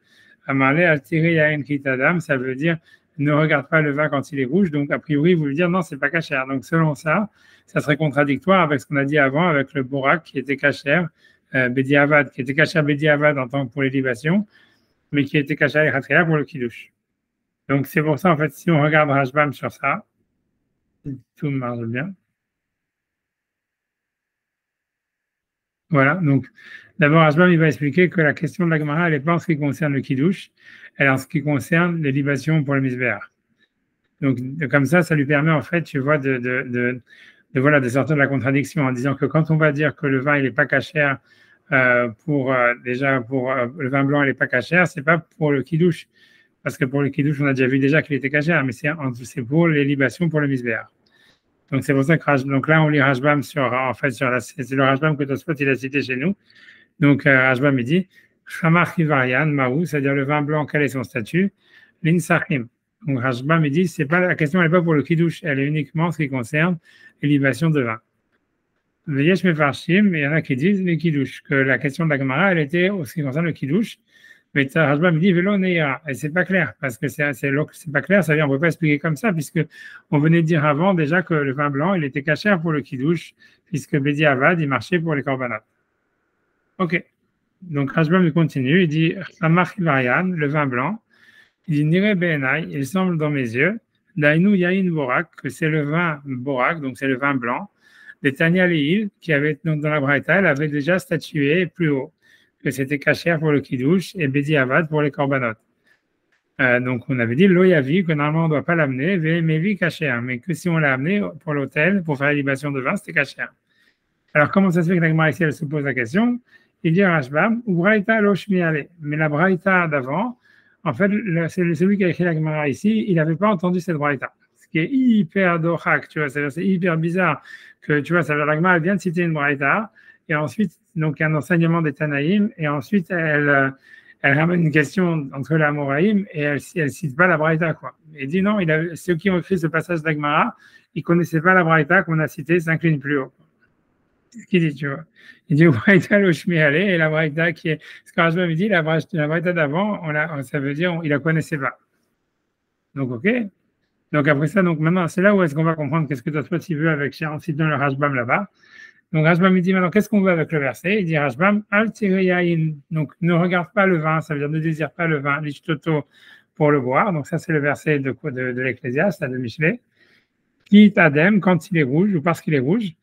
Amalé Altiri Yain Kitadam, ça veut dire ne regarde pas le vin quand il est rouge. Donc, a priori, vous voulez dire non, c'est pas cachère. Donc, selon ça, ça serait contradictoire avec ce qu'on a dit avant, avec le Borak qui était cachère, Bédiavad, qui était cachère Bédiavad en tant que pour les libations, mais qui était caché à l'Echatriya pour le Kiddush. Donc, c'est pour ça, en fait, si on regarde Rashbam sur ça, tout marche bien. Voilà, donc, d'abord, Rashbam, il va expliquer que la question de la Gemara, elle n'est pas en ce qui concerne le Kiddush, elle est en ce qui concerne les libations pour le Misbéach. Donc, comme ça lui permet, en fait, tu vois, de sortir de la contradiction en disant que quand on va dire que le vin, il n'est pas cachère, le vin blanc, il n'est pas cachère, c'est pas pour le Kiddush. Parce que pour le Kiddush, on a déjà vu qu'il était cachère, mais c'est pour les libations pour le Misbéach. Donc, c'est pour ça que donc là, on lit Rashbam c'est le Rashbam que Tosfot il a cité chez nous. Donc, Rashbam, il dit Chamar Kivarian, Maou, c'est-à-dire le vin blanc, quel est son statut? L'Insachim. Donc, Rashbam, il dit la question n'est pas pour le Kiddush, elle est uniquement en ce qui concerne les libations de vin. Veyesh Mefarshim, il y en a qui disent les Kiddush, que la question de la Gemara, elle était en ce qui concerne le Kiddush. Mais Rashbam me dit Velo Neira, et c'est pas clair, parce que c'est pas clair, ça veut dire on peut pas expliquer comme ça, puisque on venait de dire avant déjà que le vin blanc, il était cachère pour le Kiddush, puisque Bedi Avad, il marchait pour les korbanot. Ok, donc Rashbam il continue, il dit Chamar Hivarian, le vin blanc, il dit Nire Be'enai, il semble dans mes yeux, Dainu Yain Borak, que c'est le vin Borak, donc c'est le vin blanc, de Tania Leil, qui avait donc dans la Braïta, elle avait déjà statué plus haut que c'était cachère pour le Kiddush et Bedi Avad pour les korbanot. Donc, on avait dit l'oyavi, que normalement on ne doit pas l'amener, mais vi cachère, mais que si on l'a amené pour l'autel, pour faire la libation de vin, c'était cachère. Alors, comment ça se fait que la Gemara ici, elle se pose la question? Il dit à Rashbam, ou Braïta loshmiale. Mais la Braïta d'avant, en fait, c'est celui qui a écrit la Gemara ici, il n'avait pas entendu cette Braïta. Ce qui est hyper dohak, tu vois, c'est hyper bizarre que, tu vois, ça veut dire la Gemara vient de citer une Braïta, et ensuite, donc, un enseignement des Tanaïm, et ensuite, elle ramène une question entre la Moraïm, et elle cite pas la Braïta, quoi. Et dit non, ceux qui ont écrit ce passage d'Agmara, ils connaissaient pas la Braïta qu'on a citée, s'incline plus haut. C'est ce qu'il dit, tu vois. Il dit Braïta l'Oshmiale, et la Braïta qui est, ce que Rashbam dit, la Braïta d'avant, ça veut dire, il la connaissait pas. Donc, ok. Donc, après ça, donc, maintenant, c'est là où est-ce qu'on va comprendre qu'est-ce que Tosfot il veut avec, en citant le Rashbam là-bas. Donc Rashbam il dit maintenant qu'est-ce qu'on veut avec le verset? Il dit Rashbam al tiriyayin, donc ne regarde pas le vin, ça veut dire ne désire pas le vin, l'ishtoto pour le boire. Donc ça c'est le verset de l'Ecclésiaste, de Michelet. Qui t'adem quand il est rouge ou parce qu'il est rouge.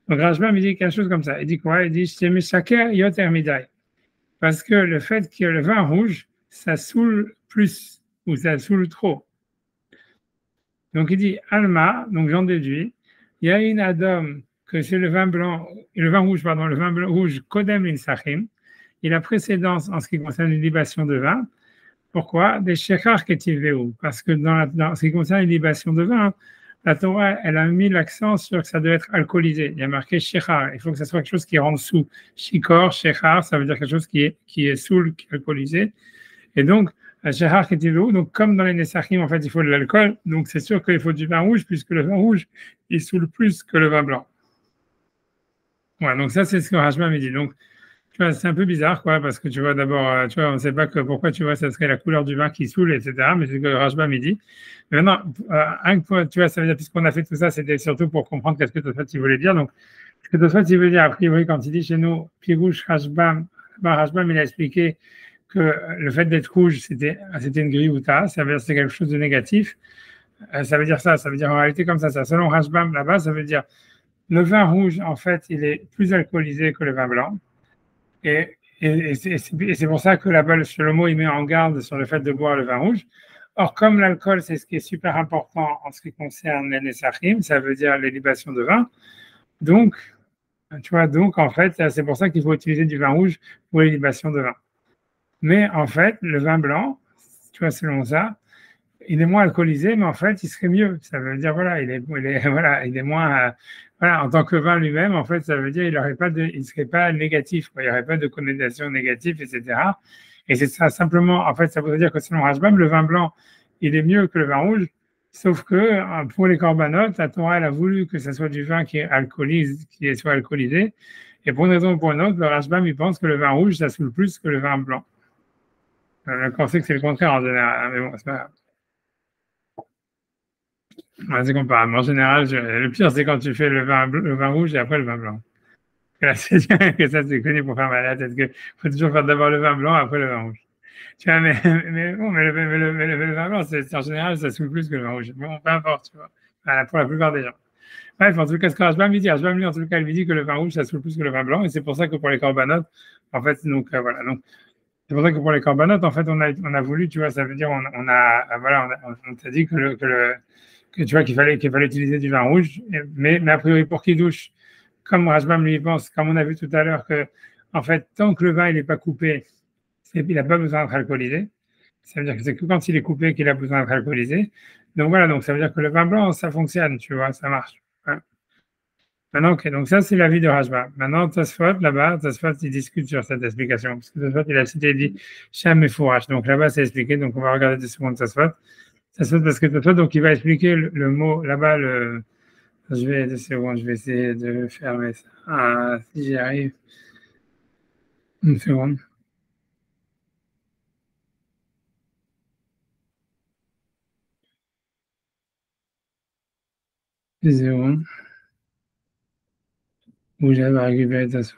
Donc Rashbam il dit quelque chose comme ça. Il dit quoi? Il dit shemishaker yoter midai, parce que le fait que le vin rouge ça saoule plus ou ça saoule trop. Donc il dit Alma, donc j'en déduis Yain Adam, que c'est le vin rouge, Kodem l'Insachim, il a précédence en ce qui concerne une libation de vin. Pourquoi? Des Shechar Ketiveu, parce que dans ce qui concerne une libation de vin, la Torah, elle a mis l'accent sur que ça doit être alcoolisé. Il y a marqué Shechar, il faut que ça soit quelque chose qui rentre sous. Shikor, Shechar, ça veut dire quelque chose qui est saoul, qui est alcoolisé. Et donc, Donc, comme dans les Nesachim, en fait, il faut de l'alcool, donc c'est sûr qu'il faut du vin rouge, puisque le vin rouge, il saoule plus que le vin blanc. Ouais, donc ça, c'est ce que Rashba me dit. Donc, tu vois, c'est un peu bizarre, quoi, parce que tu vois, d'abord, tu vois, on ne sait pas pourquoi, tu vois, ça serait la couleur du vin qui saoule, etc., mais c'est ce que Rashba me dit. Mais maintenant, un point, tu vois, ça veut dire, puisqu'on a fait tout ça, c'était surtout pour comprendre qu'est-ce que Tosfot il voulait dire. Donc, ce que Tosfot il veut dire, a priori, quand il dit chez nous, Pirouche, Rashbam, Rashbam, il a expliqué que le fait d'être rouge, c'était une griouta, ça veut dire que c'est quelque chose de négatif. Ça veut dire ça veut dire en réalité comme ça. Selon Rashbam, là-bas, ça veut dire le vin rouge, en fait, il est plus alcoolisé que le vin blanc. Et c'est pour ça que là-bas, le Shlomo, il met en garde sur le fait de boire le vin rouge. Or, comme l'alcool, c'est ce qui est super important en ce qui concerne les Nesachim, ça veut dire les libations de vin. Donc, tu vois, donc en fait, c'est pour ça qu'il faut utiliser du vin rouge pour les libations de vin. Mais en fait, le vin blanc, tu vois, selon ça, il est moins alcoolisé, mais en fait, il serait mieux. Ça veut dire, voilà, voilà, il est moins, voilà, en tant que vin lui-même, en fait, ça veut dire, il ne serait pas négatif, quoi. Il n'y aurait pas de connotation négative, etc. Et c'est ça, simplement, en fait, ça veut dire que selon Rashbam, le vin blanc, il est mieux que le vin rouge, sauf que pour les corbanotes, la Torah, elle a voulu que ce soit du vin qui soit alcoolisé. Et pour une raison ou pour une autre, le Rashbam, il pense que le vin rouge, ça saoule plus que le vin blanc. On sait que c'est le contraire en général, hein, mais bon, c'est pas grave. Ouais, c'est comparable. En général, le pire, c'est quand tu fais le vin rouge et après le vin blanc. Là, c'est bien que ça, c'est connu pour faire mal à la tête. Il faut toujours faire d'abord le vin blanc, après le vin rouge. Tu vois, mais bon, le vin blanc, en général, ça saoule plus que le vin rouge. Bon, peu importe, tu vois. Voilà, pour la plupart des gens. Bref, en tout cas, ce que Rashbam me dit, en tout cas, il me dit que le vin rouge, ça saoule plus que le vin blanc. Et c'est pour ça que pour les corbanotes, en fait, donc, voilà. Donc, c'est pour ça que pour les corbanotes, en fait, on a voulu, tu vois, ça veut dire, voilà, on t'a dit que tu vois qu'il fallait utiliser du vin rouge, mais a priori pour qui douche, comme Rashbam lui pense, comme on a vu tout à l'heure, que en fait, tant que le vin il n'est pas coupé, il n'a pas besoin d'être alcoolisé. Ça veut dire que c'est que quand il est coupé qu'il a besoin d'être alcoolisé. Donc voilà, donc ça veut dire que le vin blanc, ça fonctionne, tu vois, ça marche. Hein. Maintenant, ok, donc ça c'est l'avis de Rashbam. Maintenant, Tosfot, là-bas, Tosfot, il discute sur cette explication, parce que Tosfot, il a cité, il dit Sham et Fourach. Donc là-bas, c'est expliqué, donc on va regarder 2 secondes Tosfot. Tosfot, parce que Tosfot, donc il va expliquer le mot, là-bas, je vais 2 secondes, je vais essayer de fermer ça. Ah, si j'y arrive. 1 seconde. 10 secondes. Où j'avais récupéré Tosfot.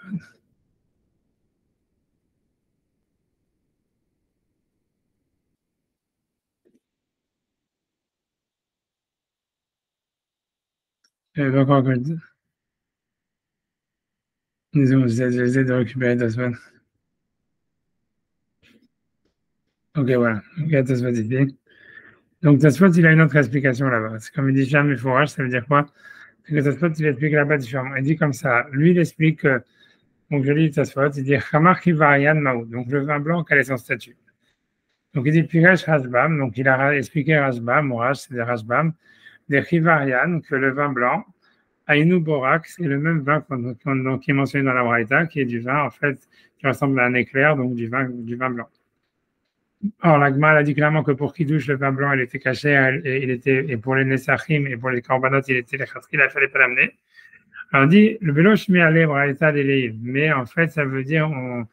J'avais pas encore compris. Disons, j'essaie de récupérer Tosfot. Ok, voilà. Ok, Tosfot ici. Donc, Tosfot, il a une autre explication là-bas. C'est comme il dit Sham et Fourach, ça veut dire quoi? C'est que Tosfot, il explique là-bas différemment. Il dit comme ça. Lui, il explique que, donc je lis Tosfot, il dit Chamar Kivarian Maoud. Donc, le vin blanc, quel est son statut? Donc, il dit Piresh Rashbam. Donc, il a expliqué Rashbam, Mourach, c'est de Rashbam, des Chivarian, que le vin blanc, Aïnou Borak, c'est le même vin qui est mentionné dans la Braïta, qui est du vin, en fait, qui ressemble à un éclair, donc du vin blanc. Or, l'Agma a dit clairement que pour Kiddush, le vin blanc, il était caché, et pour les Nesachim et pour les Korbanot, il était les Khatri, il ne fallait pas l'amener. Alors, on dit, le vélo, je mets à Braïta des mais en fait, ça veut dire, on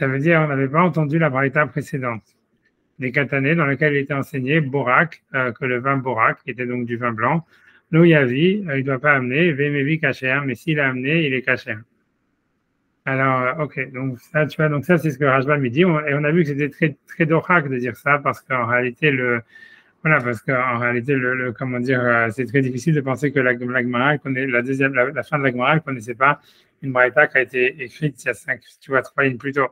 n'avait pas entendu la Braïta précédente. Des Katané, dans lequel il était enseigné, Borak, que le vin Borak, qui était donc du vin blanc, Yavi, il ne doit pas amener, Vemevi Kacher, mais s'il a amené, il est Kacher. Alors, ok, donc ça, tu vois, donc ça, c'est ce que Rashbam me dit, et on a vu que c'était très, très dorak de dire ça, parce qu'en réalité, comment dire, c'est très difficile de penser que la Gemara, la fin de la Gemara, ne connaissait pas une braïta qui a été écrite il y a 3 lignes plus tôt.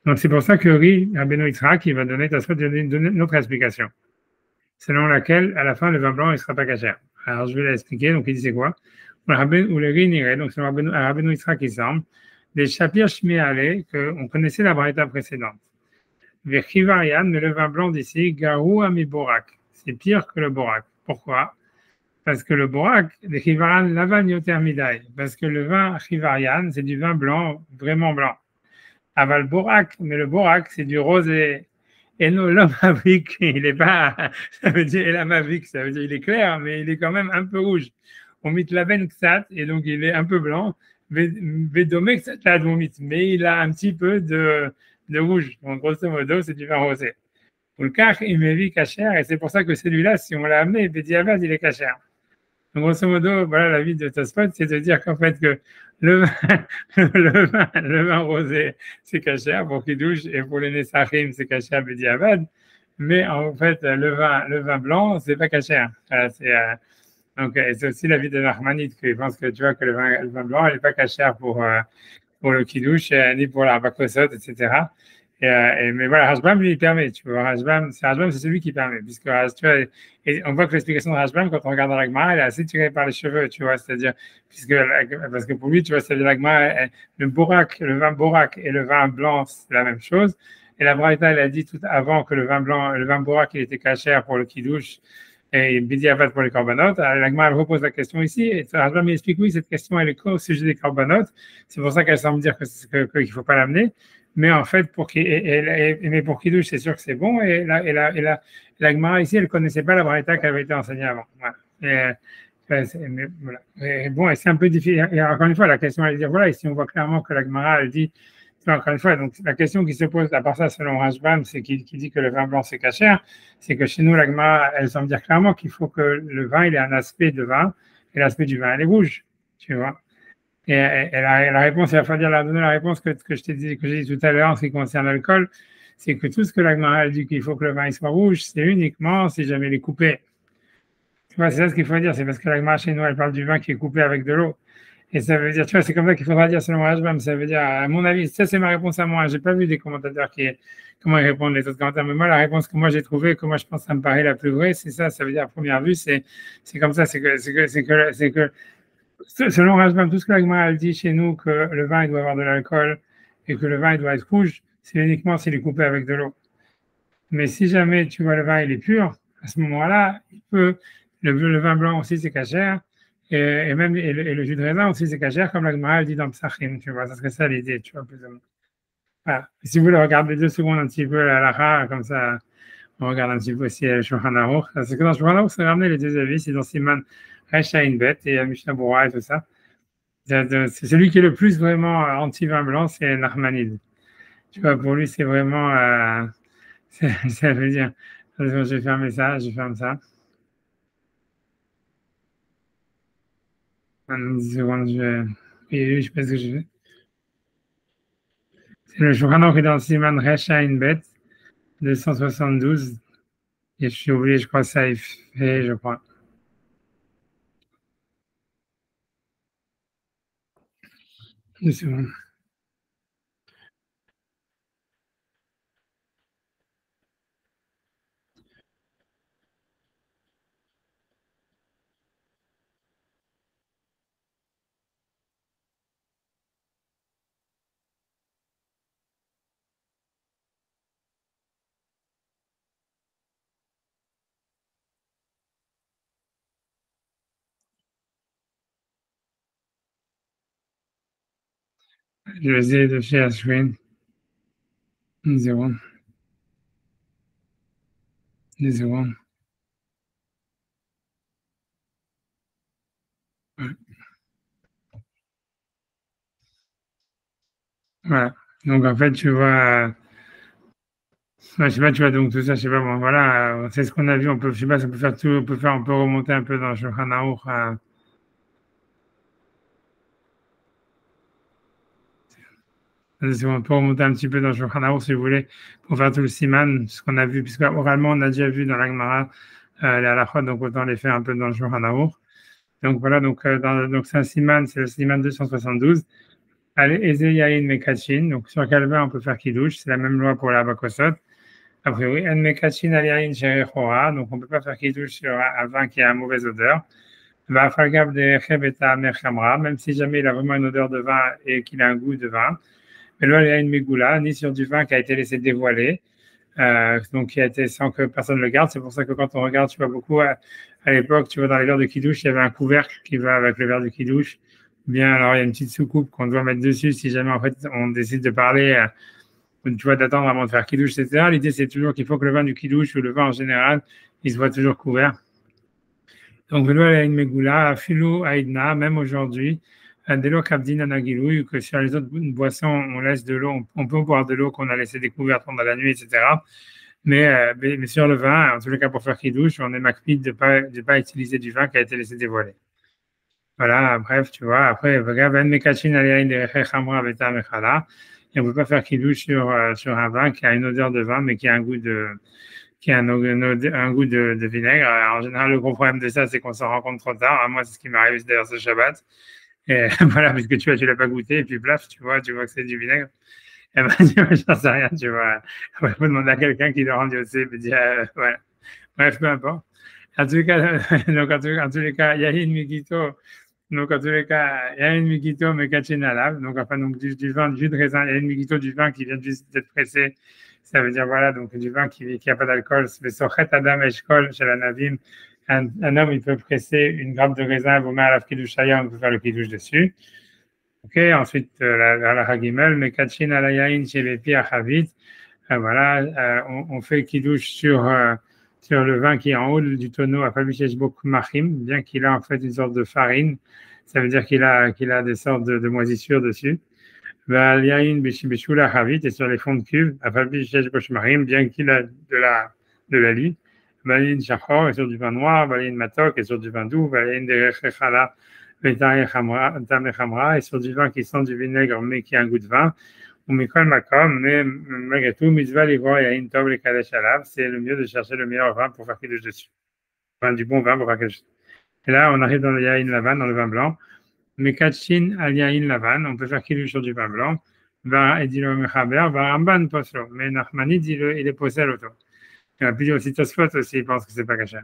Donc, c'est pour ça que Rabbeinu Yitzhak, il va donner une autre explication, selon laquelle, à la fin, le vin blanc, il ne sera pas cachère. Alors, je vais l'expliquer. Donc, il dit c'est quoi? Ou le riz n'irait, donc selon Rabbeinu Yitzhak, il semble, des Shapir Shmiale, qu'on connaissait la braïta précédente. Vers Chivarian, mais le vin blanc d'ici, Garou Ami Borak. C'est pire que le Borak. Pourquoi? Parce que le Borak, le Chivarian, l'Avagne Thermidaï. Parce que le vin Chivarian, c'est du vin blanc, vraiment blanc. Aval Borak, mais le Borak, c'est du rosé. Et non, l'homme avrik, il est pas, ça veut dire, l'homme avrik, ça veut dire, il est clair, mais il est quand même un peu rouge. On mit la veine ksat, et donc il est un peu blanc. Védomé ksat la dvomit, mais il a un petit peu de rouge. Donc, grosso modo, c'est du vin rosé. Ou le kach, il m'est cachère, et c'est pour ça que celui-là, si on l'a amené, Bédiavad, il est cachère. Donc, grosso modo, voilà la vie de Tosfot, c'est de dire qu'en fait, que le vin, le vin rosé, c'est cachère pour Kiddush, et pour les Nessachim, c'est cachère Bédiavad. Mais en fait, le vin blanc, c'est pas cachère. Voilà, donc, c'est aussi la vie de Nachmanide, qui pense que tu vois que le vin blanc, il n'est pas cachère pour le Kiddush, ni pour la Bakosot, etc. Mais voilà, Rashbam, lui, il permet, tu vois. Rashbam, c'est celui qui permet, puisque, tu vois, et on voit que l'explication de Rashbam, quand on regarde dans la Gemara, elle est assez tirée par les cheveux, tu vois, c'est-à-dire, parce que pour lui, tu vois, c'est la Gemara, le vin borak et le vin blanc, c'est la même chose. Et la Braïta, elle a dit tout avant que le vin blanc, le vin borak, il était cachère pour le Kiddush et Bidiavad pour les korbanot. La Gemara, elle repose la question ici, et Rashbam, il explique, oui, cette question, elle est au sujet des korbanot. C'est pour ça qu'elle semble dire qu'il ne faut pas l'amener. Mais en fait, mais pour Kiddush, c'est sûr que c'est bon. Et la Gemara ici, elle ne connaissait pas la Braïta qui avait été enseignée avant. Voilà. Voilà. Et bon, et c'est un peu difficile. Et encore une fois, la question, elle est de dire, voilà, ici, on voit clairement que la Gemara, elle dit, encore une fois, donc la question qui se pose, à part ça, selon Rashbam, c'est qui dit que le vin blanc, c'est cachère, c'est que chez nous, la Gemara, elle semble dire clairement qu'il faut que le vin, il ait un aspect de vin, et l'aspect du vin, elle est rouge, tu vois. Et la réponse, il va falloir donner la réponse que je t'ai dit, que j'ai dit tout à l'heure en ce qui concerne l'alcool, c'est que tout ce que la Gemara dit qu'il faut que le vin il soit rouge, c'est uniquement si jamais il est coupé. Tu vois, c'est ça ce qu'il faut dire, c'est parce que la Gemara chez nous, elle parle du vin qui est coupé avec de l'eau. Et ça veut dire, tu vois, c'est comme ça qu'il faudra dire selon Rashbam, ça veut dire, à mon avis, ça c'est ma réponse à moi. J'ai pas vu des commentateurs comment ils répondent les autres commentateurs, mais moi, la réponse que moi j'ai trouvée, que moi je pense que ça me paraît la plus vraie, c'est ça, ça veut dire à première vue, c'est comme ça, c'est que selon Rashbam, tout ce que la Gemara dit chez nous, que le vin il doit avoir de l'alcool et que le vin il doit être rouge, c'est uniquement s'il est coupé avec de l'eau. Mais si jamais tu vois le vin il est pur, à ce moment-là, le vin blanc aussi c'est cachère, et même le jus de raisin aussi c'est cachère, comme la Gemara dit dans Psachim, tu vois, ça serait ça l'idée, tu vois, plus ou moins. Voilà. Et si vous voulez regarder 2 secondes un petit peu la halakha, comme ça, on regarde un petit peu aussi le Shulchan Aruch. Parce que dans le Shulchan Aruch, c'est ramené les deux avis, c'est dans Siman Resh Ayin Bet et Mishnah Berurah et tout ça. C'est celui qui est le plus vraiment anti-vin blanc, c'est Nachmanide. Tu vois, pour lui, c'est vraiment, ça veut dire, je vais fermer ça, je ferme ça. 10 secondes, oui, je pense que je vais. C'est le Shulchan Aruch qui est dans Siman Resh Ayin Bet, 272. Et je suis oublié, je crois, ça est fait, je crois. 2 secondes. Je vais essayer de faire Shwin. 1 seconde. 2 secondes. Ouais. Voilà. Donc, en fait, tu vois, je sais pas, tu vois, donc tout ça, je sais pas, bon, voilà, c'est ce qu'on a vu, je sais pas, ça peut faire tout, on peut remonter un peu dans le Shulchan Aruch. On peut remonter un petit peu dans le Shulchan Aruch, si vous voulez, pour faire tout le siman, ce qu'on a vu, puisque oralement, on a déjà vu dans la Gemara les halachot, donc autant les faire un peu dans le Shulchan Aruch. Donc voilà, donc c'est un siman, c'est le siman 272. Allez, Eze Yain Mekachin, donc sur quel vin on peut faire Kiddush, c'est la même loi pour la Bakosot. A priori, En Mekachin Aliain Sherechora, donc on ne peut pas faire Kiddush sur un vin qui a une mauvaise odeur. Va Falgab de Chebeta Merchamra, même si jamais il a vraiment une odeur de vin et qu'il a un goût de vin. Mais là, il y a une Megula, ni sur du vin qui a été laissé dévoiler, donc qui a été sans que personne ne le garde. C'est pour ça que quand on regarde, tu vois beaucoup à l'époque, tu vois dans les verres de Kiddush, il y avait un couvercle qui va avec le verre de Kiddush. Bien, alors il y a une petite soucoupe qu'on doit mettre dessus si jamais en fait on décide de parler tu vois, d'attendre avant de faire kiddush, etc. L'idée, c'est toujours qu'il faut que le vin du kiddush ou le vin en général, il soit toujours couvert. Donc, velo a une megoula, filou aïdna, même aujourd'hui, delo kabdin anagilouy, que sur les autres boissons, on laisse de l'eau, on peut boire de l'eau qu'on a laissé découverte pendant la nuit, etc. Mais sur le vin, en tous les cas pour faire kiddush, on est makpid de pas utiliser du vin qui a été laissé dévoiler. Voilà, bref, tu vois, après, ben mekachin aliyain de rechamra beta mechala, et on ne peut pas faire kiddush sur un vin qui a une odeur de vin, mais qui a un goût de vinaigre. Alors, en général, le gros problème de ça, c'est qu'on s'en rend compte trop tard. Moi, c'est ce qui m'est arrivé d'ailleurs ce Shabbat. Et voilà, puisque tu l'as pas goûté, et puis plaf, tu vois que c'est du vinaigre. Et ben, j'en sais rien, tu vois. Il faut demander à quelqu'un qui le rend Dieu sait, dire, voilà. Bref, peu importe. En tous les cas, donc, en tous les cas, il y a une mikito. Donc, en tous les cas, il y a une mikito, mais kachinalav. Donc, enfin, donc, du vin, du jus de raisin, il y a une mikito du vin qui vient juste d'être pressé. Ça veut dire, voilà, donc, du vin qui a pas d'alcool. C'est sochet adam eshkol chez la navim. Un homme, il peut presser une grappe de raisin, vous mettre à la kiddush shaya, on peut faire le kiddush dessus. Ok, ensuite, la hagimel, mais kachin alayain chez les pi achavit. Voilà, on fait kiddush sur le vin qui est en haut du tonneau, à Fabichesh Machim, bien qu'il a en fait une sorte de farine, ça veut dire qu'il a des sortes de moisissures dessus. Et sur les fonds de cuve, à Fabichesh Machim, bien qu'il a de la lie. Et sur du vin noir, matok, et sur du vin doux, et sur du vin qui sent du vinaigre mais qui a un goût de vin. Mais malgré tout, mitzvah livra yain tov le kadesh alav, c'est le mieux de chercher le meilleur vin pour faire kiddush dessus. Enfin, du bon vin pour faire kiddush. Et là, on arrive dans le yain lavan, dans le vin blanc. Mais kachin al yain lavan, on peut faire kiddush sur du vin blanc. Va et dit le mechaber, va ramban poslo. Mais Nachmani dit il est possède auto. Il a pu aussi Tosfot aussi, il pense que c'est pas caché.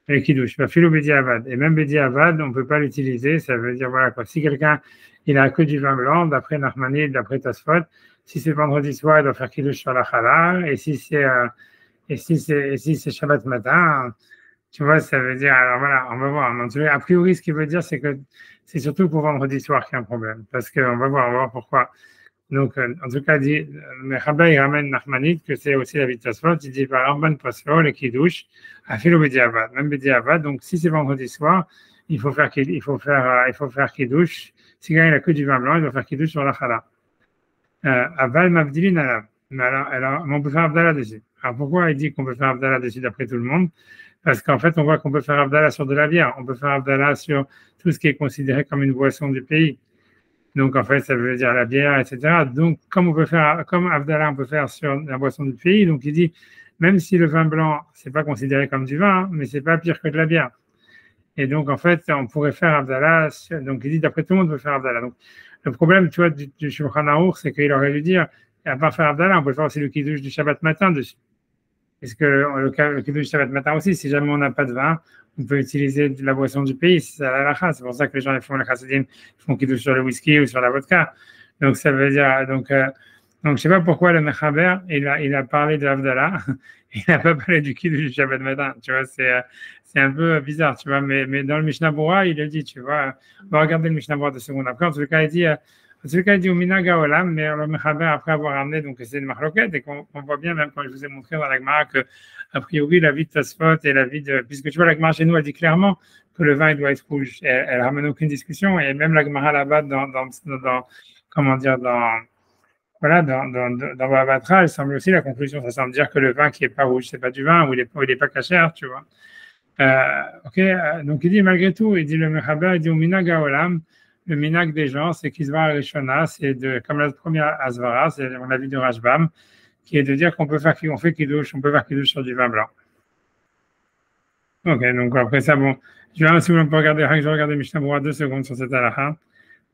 Et kiddush, va filo bedi avad. Et même bedi avad, on peut pas l'utiliser. Ça veut dire, voilà, quoi. Si quelqu'un, il a que du vin blanc, d'après Nachmani, d'après Tosfot, si c'est vendredi soir, il doit faire kiddush sur la challah, et si c'est Shabbat matin, tu vois, ça veut dire, alors voilà, on va voir. A priori, ce qu'il veut dire, c'est que c'est surtout pour vendredi soir qu'il y a un problème, parce qu'on va voir pourquoi. Donc, en tout cas, dit, le Rabbi, il ramène Nachmanit, que c'est aussi la vie de Tosfot, il dit, par Ramban Poslo, le kiddush, à filo bediavad, même bediavad, donc si c'est vendredi soir, il faut faire kiddush, si quelqu'un n'a que du vin blanc, il doit faire kiddush sur la challah. Aval Mavdilin Alav. Mais alors, on peut faire Abdallah dessus. Alors pourquoi il dit qu'on peut faire Abdallah dessus d'après tout le monde? Parce qu'en fait, on voit qu'on peut faire Abdallah sur de la bière, on peut faire Abdallah sur tout ce qui est considéré comme une boisson du pays. Donc en fait, ça veut dire la bière, etc. Donc comme Abdallah, on peut faire sur la boisson du pays. Donc il dit, même si le vin blanc, c'est pas considéré comme du vin, mais c'est pas pire que de la bière. Et donc en fait, on pourrait faire Abdallah. Donc il dit, d'après tout le monde, on peut faire Abdallah. Donc le problème, tu vois, du Shulchan Aruch, c'est qu'il aurait dû dire, à part faire Abdallah, on peut faire aussi le kiddush du Shabbat matin dessus. Est-ce que le kiddush du Shabbat matin aussi, si jamais on n'a pas de vin, on peut utiliser de la boisson du pays, c'est la halakha. C'est pour ça que les gens font le chassidim, font kiddush sur le whisky ou sur la vodka. Donc ça veut dire, donc je sais pas pourquoi le Mechaber, il a parlé de Abdallah, il n'a pas parlé du kiddush du Shabbat matin. Tu vois, c'est un peu bizarre, tu vois, mais dans le Mishnah Bora, il le dit, tu vois. On va regarder le Mishnah Bora 2 secondes après. En tout cas, il dit au Minaga Olam, mais le Mechaber, après avoir ramené, donc c'est une marloquette, et qu'on voit bien, même quand je vous ai montré dans la Gemara, que, a priori, la vie de Tosfot et la vie puisque tu vois, la Gemara chez nous, elle dit clairement que le vin, il doit être rouge. Elle ramène aucune discussion, et même la Gemara là-bas, comment dire, voilà, dans Bavatra, elle semble aussi la conclusion, ça semble dire que le vin qui est pas rouge, c'est pas du vin, ou il est pas cachère, tu vois. Donc il dit malgré tout, il dit le Mechaber, il dit au Minag Haolam, le Minag des gens, c'est qu'Isvar Rishona, c'est comme la première Asvara, c'est on a vu de Rashbam, qui est de dire qu'on peut faire kiddush sur du vin blanc. Ok, donc après ça, bon, je vais si on peut regarder, je vais regarder Mishnah Bora 2 secondes sur cette halakha.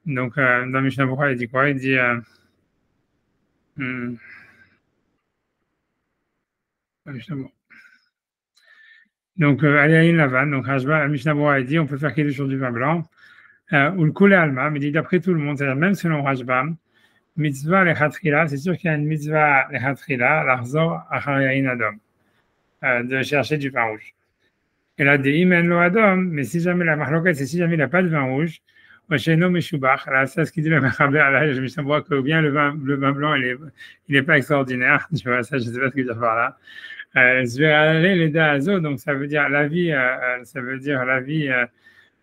Donc dans Mishnah Bora, il dit quoi? Il dit donc Aliaïn Lavan, donc Mishnah Bora, il dit on peut faire kiddush sur du vin blanc. Ou le Koulé Alma, mais il dit d'après tout le monde, c'est-à-dire même selon Rashbam, mitzvah lechatrila, c'est sûr qu'il y a une mitzvah lechatrila, l'arzor achariaïn adam, de chercher du vin rouge. Et là, des imen lo adam, mais si jamais la mahloket, c'est si jamais il n'a pas de vin rouge, Mosheno Meshubach. Là, c'est ce qu'il dit le Mechaber, là, je me sens que bien le vin blanc, il est pas extraordinaire, tu vois, ça, je sais pas ce qu'il veut dire par là. Zverale Leda Azo, donc ça veut dire la vie, ça veut dire la vie,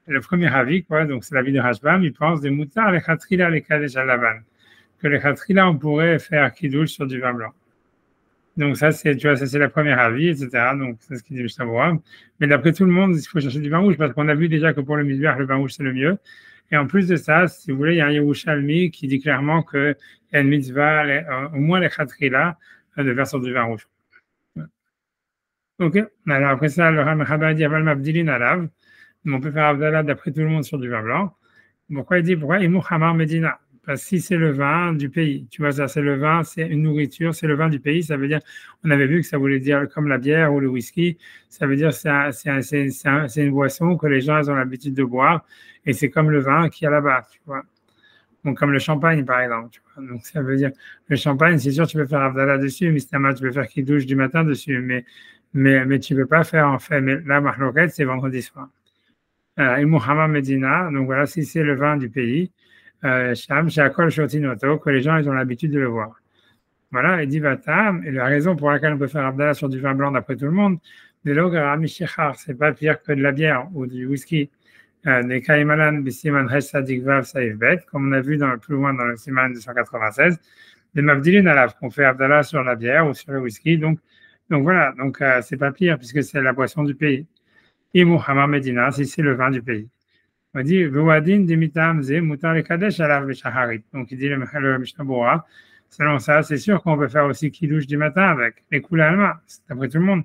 le premier avis, quoi, donc c'est la vie de Rashbam, il pense des moutards, les khatrila, les kadesh à Lavan. Que les khatrila, on pourrait faire kidouche sur du vin blanc. Donc ça, c'est, tu vois, ça c'est la première avis, etc. Donc c'est ce qu'il dit Mishnah. Mais d'après tout le monde, il faut chercher du vin rouge parce qu'on a vu déjà que pour le misbeach, le vin rouge c'est le mieux. Et en plus de ça, si vous voulez, il y a un Yerushalmi qui dit clairement qu'il y a une mitzvah, au moins les khatrila, de faire sur du vin rouge. Ok. Alors après ça, le Ramachaba dit Aval Mabdilin Alav. On peut faire Abdallah d'après tout le monde sur du vin blanc. Pourquoi il dit pourquoi Imou Hamar Medina? Parce que si c'est le vin du pays, tu vois, ça c'est le vin, c'est une nourriture, c'est le vin du pays, ça veut dire, on avait vu que ça voulait dire comme la bière ou le whisky, ça veut dire c'est une boisson que les gens ils ont l'habitude de boire et c'est comme le vin qui est là-bas, tu vois. Donc comme le champagne par exemple, tu vois. Donc ça veut dire, le champagne, c'est sûr tu peux faire Abdallah dessus, mais tu peux faire Kiddush du matin dessus, mais tu peux pas faire en fait, mais la marloquette c'est vendredi soir. Et Muhammad Medina, donc voilà, si c'est le vin du pays, Sham, Shakol Shotinoto, que les gens ils ont l'habitude de le voir. Voilà, et dit Vatam, et la raison pour laquelle on peut faire Abdallah sur du vin blanc d'après tout le monde, de l'Ogarami Shechar, c'est pas pire que de la bière ou du whisky. Des Kaimalan, Bisiman Hesh Sadik Vav Saif Bet, comme on a vu plus loin dans le Siman 296, des Mavdilin Alav, qu'on fait Abdallah sur la bière ou sur le whisky. Donc voilà, donc c'est pas pire puisque c'est la boisson du pays. Et Muhammad Medina, si c'est le vin du pays. On dit, Vouadin dimitam ze mutar le kadesh alav beshaharit. Donc il dit le Mishnah Bora. Selon ça, c'est sûr qu'on peut faire aussi kidouche du matin avec les coulées alma, c'est d'après tout le monde.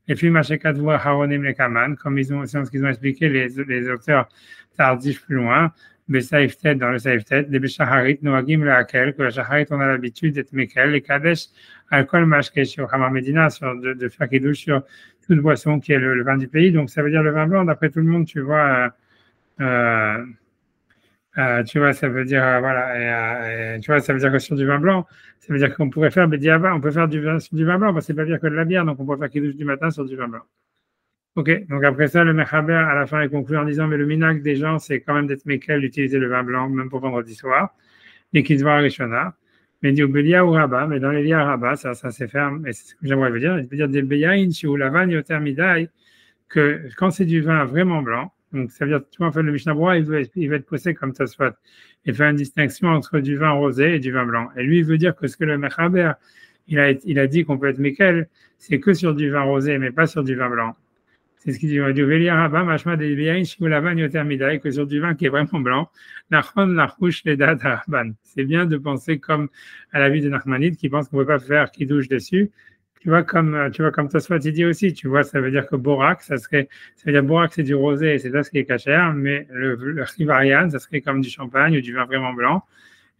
Et puis Machekat voit haronim le kaman, comme c'est ce qu'ils ont expliqué les auteurs tardifs plus loin. Besaiftet dans le saiftet, les beshaharit noagim le hakel, que le shaharit on a l'habitude d'être mekel, les kadesh alcool mashke sur Hamar Medina, de faire kidouche sur toute boisson qui est le vin du pays. Donc ça veut dire le vin blanc, d'après tout le monde, tu vois. Euh, tu vois, ça veut dire, voilà, tu vois, ça veut dire que sur du vin blanc, ça veut dire qu'on pourrait faire Bediaba, on peut faire du vin sur du vin blanc, parce que c'est pas dire que de la bière, donc on pourrait faire Kiddush du matin sur du vin blanc. Ok, donc après ça, le Mechaber, à la fin, il conclut en disant, mais le minac des gens, c'est quand même d'être Mekel d'utiliser le vin blanc, même pour vendredi soir, et qu'il se voit à Rishona. Mais il dit au Belia ou Rabat, mais dans les liens Rabat, ça c'est ferme, et c'est ce que j'aimerais vous dire, il veut dire des Beyaïn, ou la vanne, yoter midai, que quand c'est du vin vraiment blanc, donc ça veut dire, tu vois, en fait, le Mishnah Berurah, il va être posé comme ça soit. Il fait une distinction entre du vin rosé et du vin blanc. Et lui, il veut dire que ce que le Mechaber, il a dit qu'on peut être Mekel, c'est que sur du vin rosé, mais pas sur du vin blanc. C'est ce qu'il dit. Du Velia Rabba, Mashma de Biyain, Shimulavan, Yotermidai, que sur du vin qui est vraiment blanc, Nachon, Nachouch, Ledat, Rabban. C'est bien de penser comme à la vie de Nachmanide qui pense qu'on ne peut pas faire qui douche dessus. Tu vois, comme Tosfot il dit aussi, tu vois, ça veut dire que Borak, ça veut dire Borak, c'est du rosé et c'est ça ce qui est cachère, mais le Rivarian, ça serait comme du champagne ou du vin vraiment blanc.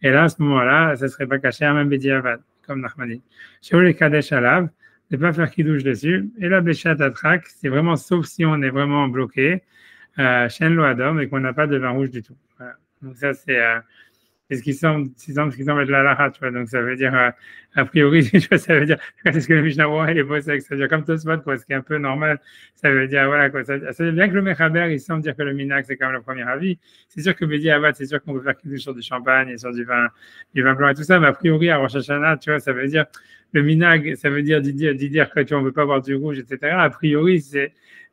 Et là, à ce moment-là, ça serait pas cachère, même Bediavad, comme Nachmanide. Chez les Kadesh Alav, ne pas faire qui douche dessus. Et la Béchat Atrak, c'est vraiment sauf si on est vraiment bloqué, Shen Loadom, et qu'on n'a pas de vin rouge du tout. Voilà. Donc ça, c'est ce qui semble être la lacha, tu vois. Donc, ça veut dire, a priori, tu vois, ça veut dire, c'est ce que le Mishnah Berurah, il est posé avec, ça veut dire comme Tosfot, quoi, ce qui est un peu normal. Ça veut dire, voilà, quoi. Ça veut bien que le Mechaber, il semble dire que le Minak, c'est quand même le premier avis. C'est sûr que Bedi Avad, c'est sûr qu'on peut faire quelque chose sur du champagne et sur du vin blanc et tout ça, mais a priori, à Rosh Hashanah, tu vois, ça veut dire, le Minag, ça veut dire d'y dire que tu vois, on ne veut pas avoir du rouge, etc. A priori,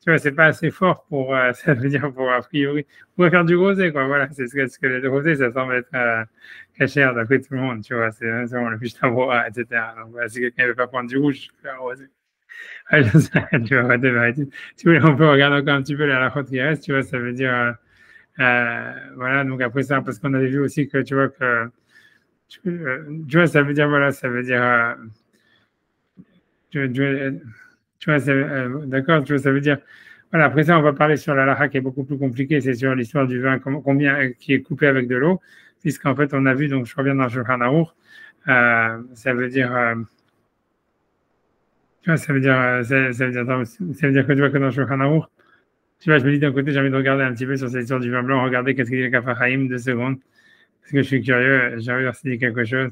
tu vois, c'est pas assez fort pour, ça veut dire pour, a priori, on va faire du rosé, quoi. Voilà, c'est ce que le rosé, ça semble être cachère d'après tout le monde, tu vois. C'est vraiment le Mishnah Berurah, etc. Donc, voilà, si quelqu'un ne veut pas prendre du rouge, je peux faire rosé. Ah, je sais, tu vas arrêter, arrêter. Si vous voulez, on peut regarder encore un petit peu la halachot qui reste, tu vois, ça veut dire, voilà, donc après ça, parce qu'on avait vu aussi que, tu vois, que, tu vois, ça veut dire, voilà, ça veut dire, tu vois, d'accord, tu vois, ça veut dire, voilà, après ça, on va parler sur la halakha qui est beaucoup plus compliquée, c'est sur l'histoire du vin, combien, qui est coupé avec de l'eau, puisqu'en fait, on a vu, donc je reviens dans le Shulchan Aruch, ça veut dire, tu vois, ça veut dire que tu vois que dans le Shulchan Aruch, tu vois, je me dis d'un côté, j'ai envie de regarder un petit peu sur cette histoire du vin blanc, regarder qu'est-ce qu'il dit le Kaf HaChaim, 2 secondes, parce que je suis curieux, j'ai envie de voir s'il dit quelque chose.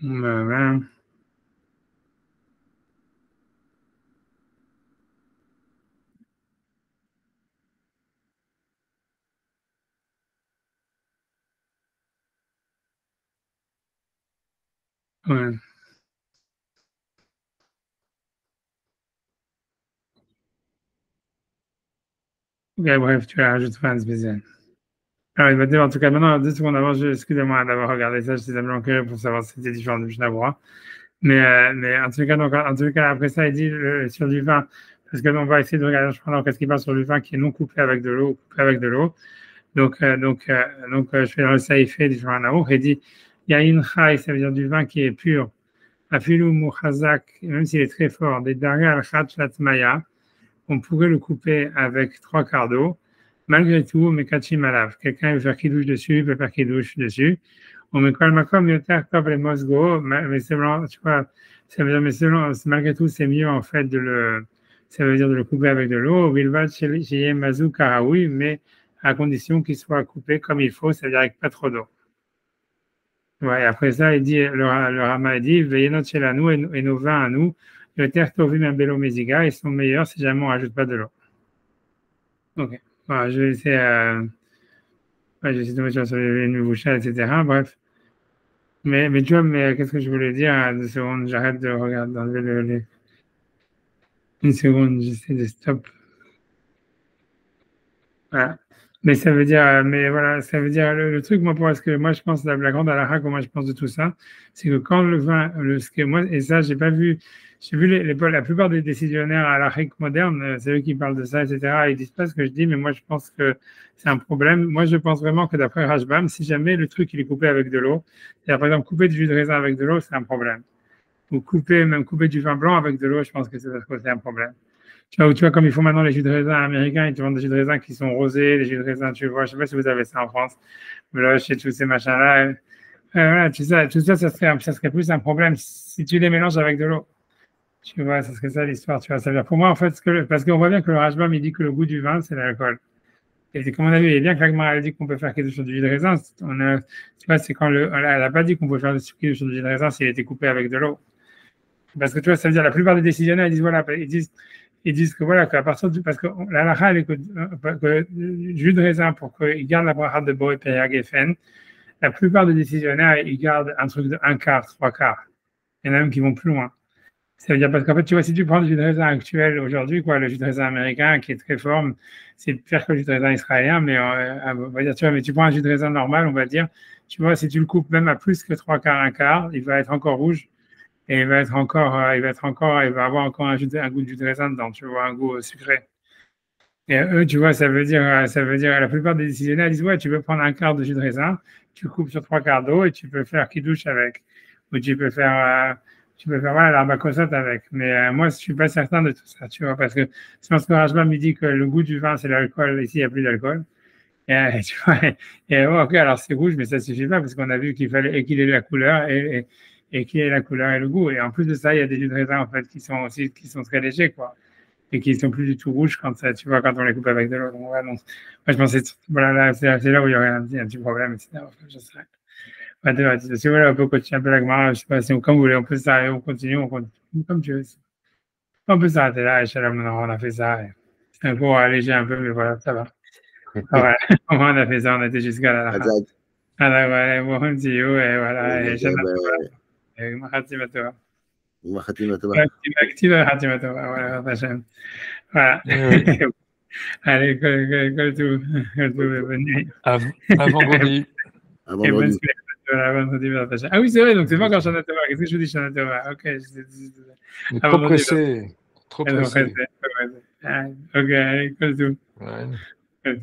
Voilà. Ouais. Ok, bref, tu rajoutes pas un spécial. Alors, il va dire, en tout cas, maintenant, 2 secondes avant, excusez-moi d'avoir regardé ça, j'étais simplement curieux pour savoir si c'était différent du Mishnah. Mais en tout cas, donc, en tout cas, après ça, il dit sur du vin, parce que on va essayer de regarder, je crois, qu'est-ce qu'il parle sur du vin qui est non couplé avec de l'eau, couplé avec de l'eau. Je fais le saïfé du vin Naour et dit, il y a une chai, ça veut dire du vin qui est pur, afilu muchazak, même s'il est très fort, des daré al chatmaya, on pourrait le couper avec 3 quarts d'eau. Malgré tout, mais kachim alav. Quelqu'un veut faire kidouche dessus, peut faire kidouche dessus. On met kol makom yoter tov le mosgo, mais selon, tu vois, ça veut dire, mais selon, malgré tout, c'est mieux en fait ça veut dire de le couper avec de l'eau. Vilvad chez mazou karaoui, mais à condition qu'il soit coupé comme il faut, c'est-à-dire avec pas trop d'eau. Ouais, après ça, il dit, le Rama dit, veillenot chez la nous et nos vins à nous, le terre tovim un belo meziga, ils sont meilleurs si jamais on rajoute pas de l'eau. Ok. Voilà, je vais essayer, de mettre sur les bouchées, etc. Bref. Mais tu vois, mais qu'est-ce que je voulais dire? 2 secondes, j'arrête de regarder, d'enlever une seconde, j'essaie de stop. Voilà. Mais ça veut dire, mais voilà, ça veut dire le truc, moi, pour ce que moi je pense, la grande halakha, comment je pense de tout ça, c'est que quand le vin, ce que moi, et ça, j'ai vu la plupart des décisionnaires halakhiques modernes, c'est eux qui parlent de ça, etc. Ils disent pas ce que je dis, mais moi je pense que c'est un problème. Moi, je pense vraiment que d'après Rashbam, si jamais le truc il est coupé avec de l'eau, par exemple, couper du jus de raisin avec de l'eau, c'est un problème. Ou même couper du vin blanc avec de l'eau, je pense que c'est un problème. Tu vois, comme ils font maintenant les jus de raisin américains, ils te vendent des jus de raisin qui sont rosés, des jus de raisin, tu vois, je sais pas si vous avez ça en France, mais là, chez tous ces machins-là, voilà, tout ça, ça serait plus un problème si tu les mélanges avec de l'eau. Tu vois, ça serait ça l'histoire, tu vois. Ça veut dire pour moi, en fait, parce qu'on voit bien que le Rashbam, il dit que le goût du vin, c'est l'alcool. Et comme on a vu, il est bien que l'Agmara dit qu'on peut faire quelque chose du jus de raisin. Tu vois, c'est quand elle n'a pas dit qu'on peut faire quelque chose du jus de raisin s'il était coupé avec de l'eau. Parce que tu vois, ça veut dire la plupart des décisionnaires, ils disent voilà, ils disent que voilà, qu'à partir du, parce que la halakha, elle est que le jus de raisin pour qu'il garde la bracha de Bo et Geffen, la plupart des décisionnaires, ils gardent un truc de 1/4, 3/4. Il y en a même qui vont plus loin. Ça veut dire parce qu'en fait, tu vois, si tu prends le jus de raisin actuel aujourd'hui, quoi, le jus de raisin américain qui est très fort, c'est pire que le jus de raisin israélien, mais on va dire, tu vois, mais tu prends un jus de raisin normal, on va dire, tu vois, si tu le coupes même à plus que 3/4, 1/4, il va être encore rouge. Et il va avoir encore un goût de jus de raisin dedans, tu vois, un goût sucré. Et eux, tu vois, ça veut dire, la plupart des décisionnaires disent, ouais, tu peux prendre 1/4 de jus de raisin, tu coupes sur 3/4 d'eau et tu peux faire kidouche avec. Ou tu peux faire, voilà, l'arbakosot avec. Mais moi, je suis pas certain de tout ça, tu vois, parce que Science Rajbam me dit que le goût du vin, c'est l'alcool. Ici, il n'y a plus d'alcool. Et, tu vois, ok, alors c'est rouge, mais ça suffit pas parce qu'on a vu qu'il fallait équilibrer la couleur et qui est la couleur et le goût. Et en plus de ça, il y a des jus de raisin en fait qui sont très légers quoi, et qui sont plus du tout rouges quand ça, tu vois, quand on les coupe avec de l'eau. Donc, ouais, donc, moi je pensais, voilà, là, c'est là où il y aurait un petit problème, etc. Je sais. Ouais, si vous voulez, on peut continuer un peu la Gemara, je sais pas si comme vous voulez, on peut s'arrêter, on continue, comme tu veux. On peut s'arrêter là, et Shalom, on a fait ça. C'est un peu alléger un peu, mais voilà, ça va. Ouais, on a fait ça, on était jusqu'à la fin. Alors voilà, bon Dieu, et voilà, et Shalom. Mahatima Tova. Mahatima Tova. Mahatima Tova, voilà, Hachem. Voilà. Allez, que tout bonne nuit. À vendredi. À vendredi. Ah oui, c'est vrai, donc c'est pas encore Shana Tova. Qu'est-ce que je dis Shana Tova? Ok, trop pressé. Trop pressé. Ok, allez, que tout. Ouais.